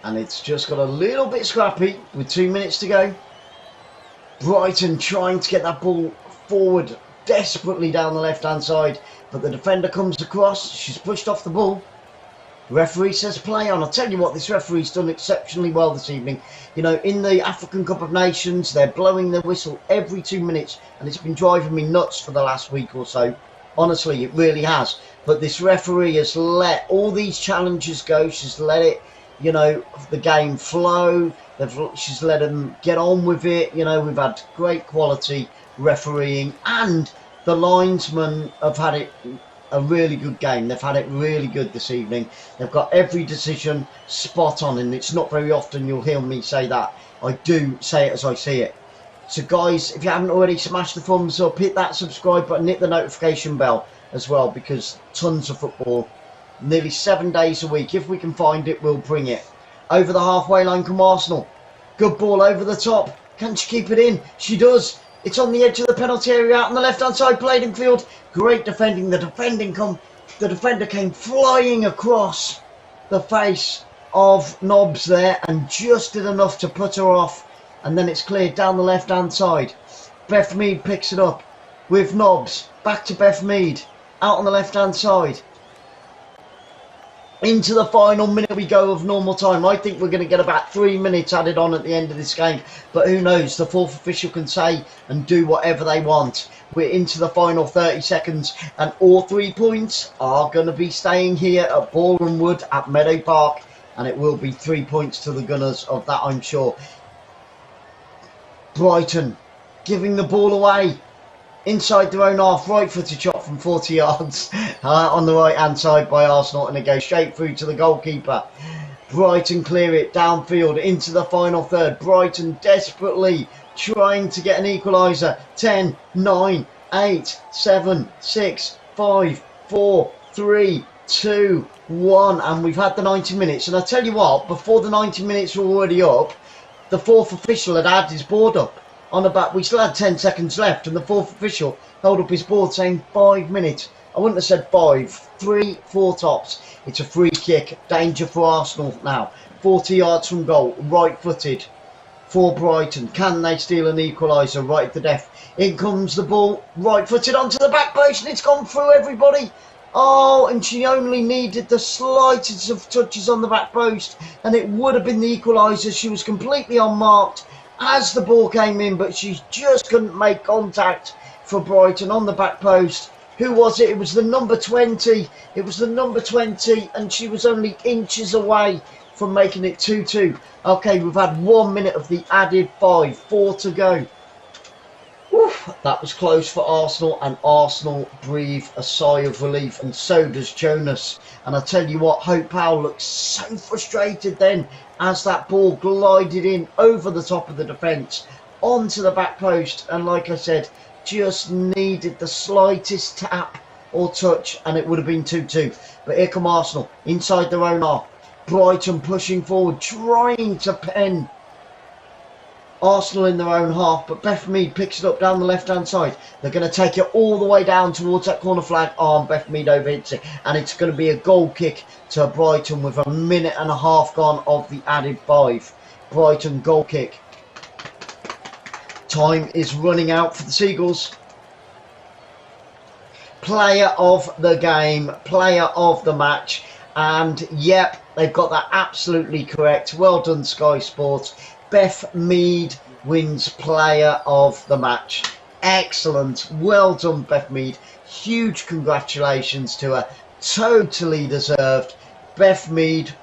And it's just got a little bit scrappy with 2 minutes to go. Brighton trying to get that ball forward desperately down the left-hand side, but the defender comes across. She's pushed off the ball. The referee says play on. I'll tell you what, this referee's done exceptionally well this evening. You know, in the African Cup of Nations, they're blowing their whistle every 2 minutes, and it's been driving me nuts for the last week or so. Honestly, it really has. But this referee has let all these challenges go. She's let it, you know, the game flow. She's let them get on with it. You know, we've had great quality refereeing, and the linesmen have had a really good game. They've had it really good this evening. They've got every decision spot on, and it's not very often you'll hear me say that. I do say it as I see it. So guys, if you haven't already, smash the thumbs up, hit that subscribe button, hit the notification bell as well, because tons of football, nearly 7 days a week. If we can find it, we'll bring it. Over the halfway line come Arsenal. Good ball over the top. Can she keep it in? She does. It's on the edge of the penalty area out on the left-hand side, played in field. Great defending. The defender came flying across the face of Nobbs there and just did enough to put her off, and then it's cleared down the left hand side. Beth Mead picks it up with Nobbs, back to Beth Mead, out on the left hand side. Into the final minute we go of normal time. I think we're going to get about 3 minutes added on at the end of this game, but who knows, the fourth official can say and do whatever they want. We're into the final 30 seconds and all 3 points are going to be staying here at Boreham Wood at Meadow Park, and it will be 3 points to the Gunners, of that I'm sure. Brighton giving the ball away inside their own half, right-footed shot from 40 yards on the right-hand side by Arsenal, and it goes straight through to the goalkeeper. Brighton clear it downfield into the final third. Brighton desperately trying to get an equaliser. 10, 9, 8, 7, 6, 5, 4, 3, 2, 1. And we've had the 90 minutes. And I tell you what, before the 90 minutes were already up, the fourth official had his board up. On the back, we still had 10 seconds left, and the fourth official held up his board saying 5 minutes. I wouldn't have said 5, 3, 4 tops. It's a free kick, danger for Arsenal now. 40 yards from goal, right-footed for Brighton. Can they steal an equaliser right at the death? In comes the ball, right-footed onto the back post, and it's gone through everybody. Oh, and she only needed the slightest of touches on the back post, and it would have been the equaliser. She was completely unmarked as the ball came in, but she just couldn't make contact for Brighton on the back post. Who was it? It was the number 20. It was the number 20, and she was only inches away from making it 2-2. Okay, we've had 1 minute of the added 5, 4 to go. Oof, that was close for Arsenal, and Arsenal breathe a sigh of relief, and so does Jonas. And I tell you what, Hope Powell looked so frustrated then as that ball glided in over the top of the defence onto the back post, and like I said, just needed the slightest tap or touch and it would have been 2-2. But here come Arsenal inside their own half. Brighton pushing forward, trying to pen Arsenal in their own half, but Beth Mead picks it up down the left hand side. They're going to take it all the way down towards that corner flag. Oh, Beth Mead overhits it, and it's going to be a goal kick to Brighton with 1.5 minutes gone of the added 5. Brighton goal kick. Time is running out for the Seagulls. Player of the game, player of the match, and yep, they've got that absolutely correct. Well done, Sky Sports. Beth Mead wins player of the match. Excellent. Well done, Beth Mead. Huge congratulations to her. Totally deserved. Beth Mead,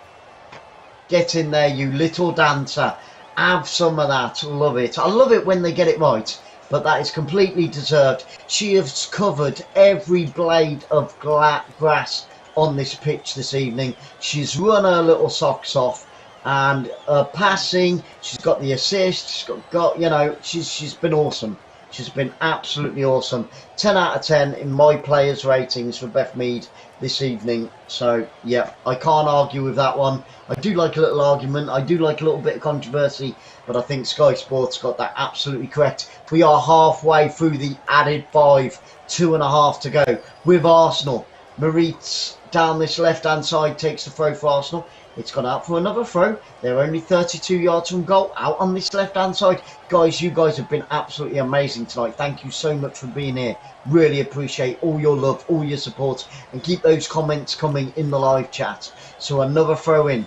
get in there, you little dancer. Have some of that. Love it. I love it when they get it right, but that is completely deserved. She has covered every blade of grass on this pitch this evening. She's run her little socks off. And passing, she's got the assist, she's got you know, she's been awesome. She's been absolutely awesome. 10 out of 10 in my players' ratings for Beth Mead this evening. So, yeah, I can't argue with that one. I do like a little argument. I do like a little bit of controversy. But I think Sky Sports got that absolutely correct. We are halfway through the added 5. 2.5 to go with Arsenal. Maritz down this left-hand side takes the throw for Arsenal. It's gone out for another throw. They're only 32 yards from goal, out on this left-hand side. Guys, you guys have been absolutely amazing tonight. Thank you so much for being here. Really appreciate all your love, all your support, and keep those comments coming in the live chat. So another throw in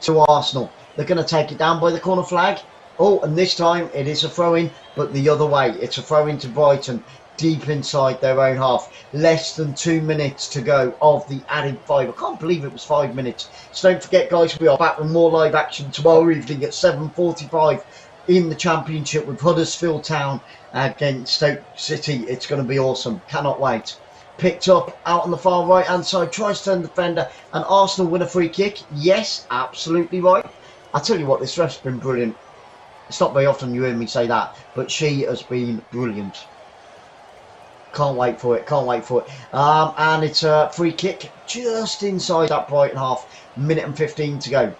to Arsenal. They're going to take it down by the corner flag. Oh, and this time it is a throw in, but the other way. It's a throw in to Brighton. Deep inside their own half. Less than 2 minutes to go of the added 5. I can't believe it was 5 minutes. So don't forget, guys, we are back with more live action tomorrow evening at 7:45 in the Championship with Huddersfield Town against Stoke City. It's going to be awesome. Cannot wait. Picked up out on the far right hand side. Tries to turn the defender. And Arsenal win a free kick. Yes, absolutely right. I tell you what, this ref's been brilliant. It's not very often you hear me say that, but she has been brilliant. Can't wait for it, can't wait for it. And it's a free kick just inside that Brighton half. 1:15 to go.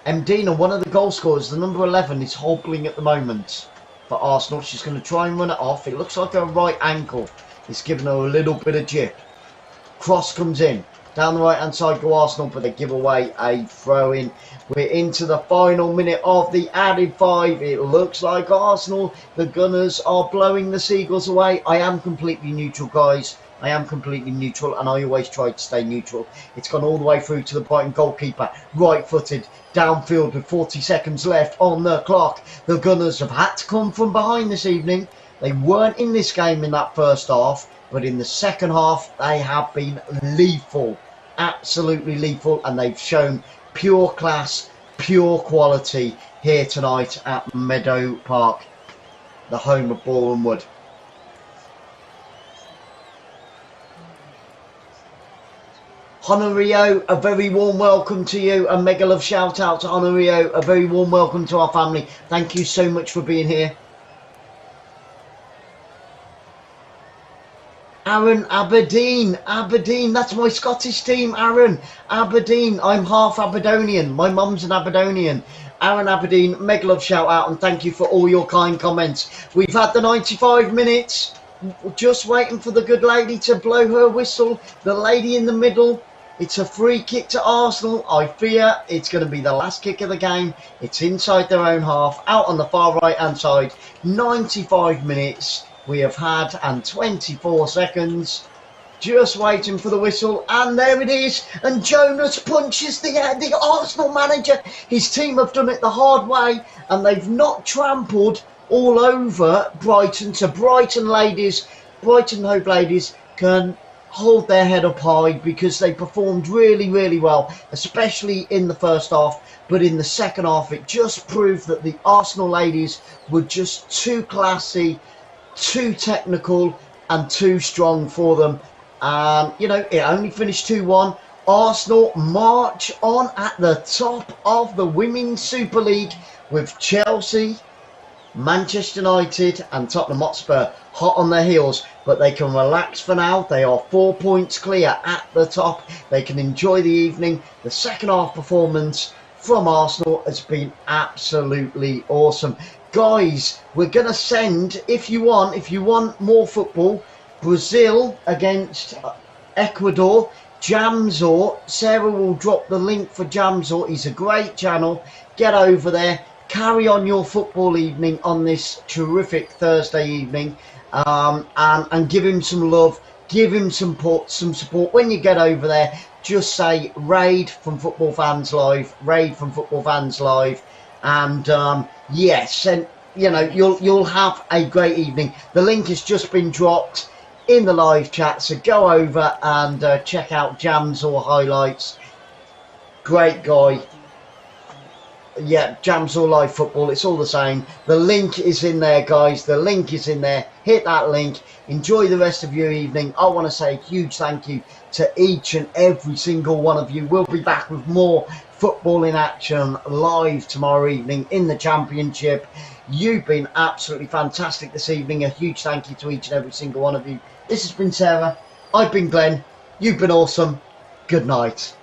Mdina, one of the goal scorers, the number 11, is hobbling at the moment for Arsenal. She's going to try and run it off. It looks like her right ankle is giving her a little bit of jip. Cross comes in. Down the right hand side go Arsenal, but they give away a throw in. We're into the final minute of the added 5. It looks like Arsenal, the Gunners, are blowing the Seagulls away. I am completely neutral, guys. I am completely neutral, and I always try to stay neutral. It's gone all the way through to the Brighton goalkeeper, right-footed, downfield with 40 seconds left on the clock. The Gunners have had to come from behind this evening. They weren't in this game in that first half, but in the second half, they have been lethal, absolutely lethal, and they've shown pure class, pure quality here tonight at Meadow Park, the home of Boreham Wood. Honorio, a very warm welcome to you. A mega love shout out to Honorio. A very warm welcome to our family. Thank you so much for being here. Aaron, Aberdeen, that's my Scottish team, Aaron, Aberdeen. I'm half Aberdonian, my mum's an Aberdonian. Aaron, Aberdeen, mega love shout out, and thank you for all your kind comments. We've had the 95 minutes, just waiting for the good lady to blow her whistle. The lady in the middle, it's a free kick to Arsenal. I fear it's going to be the last kick of the game. It's inside their own half, out on the far right hand side. 95 minutes. We have had, and 24 seconds, just waiting for the whistle, and there it is, and Jonas punches the Arsenal manager. His team have done it the hard way, and they've not trampled all over Brighton. So Brighton Hove ladies can hold their head up high, because they performed really, really well, especially in the first half. But in the second half, it just proved that the Arsenal ladies were just too classy, too technical, and too strong for them. You know, it only finished 2-1. Arsenal march on at the top of the Women's Super League, with Chelsea, Manchester United and Tottenham Hotspur hot on their heels, but they can relax for now. They are 4 points clear at the top. They can enjoy the evening. The second half performance from Arsenal has been absolutely awesome. Guys, we're going to send, if you want more football, Brazil against Ecuador, Jamzor. Sarah will drop the link for Jamzor. He's a great channel. Get over there. Carry on your football evening on this terrific Thursday evening, and give him some love, give him some support. When you get over there, just say raid from Football Fans Live, and yes, and you know, you'll have a great evening. The link has just been dropped in the live chat, so go over and check out Jams or highlights. Great guy. Yeah, Jams or Live Football, it's all the same. The link is in there, guys. The link is in there. Hit that link. Enjoy the rest of your evening. I want to say a huge thank you to each and every single one of you. We'll be back with more football in action live tomorrow evening in the Championship. You've been absolutely fantastic this evening. A huge thank you to each and every single one of you. This has been Sarah. I've been Glenn. You've been awesome. Good night.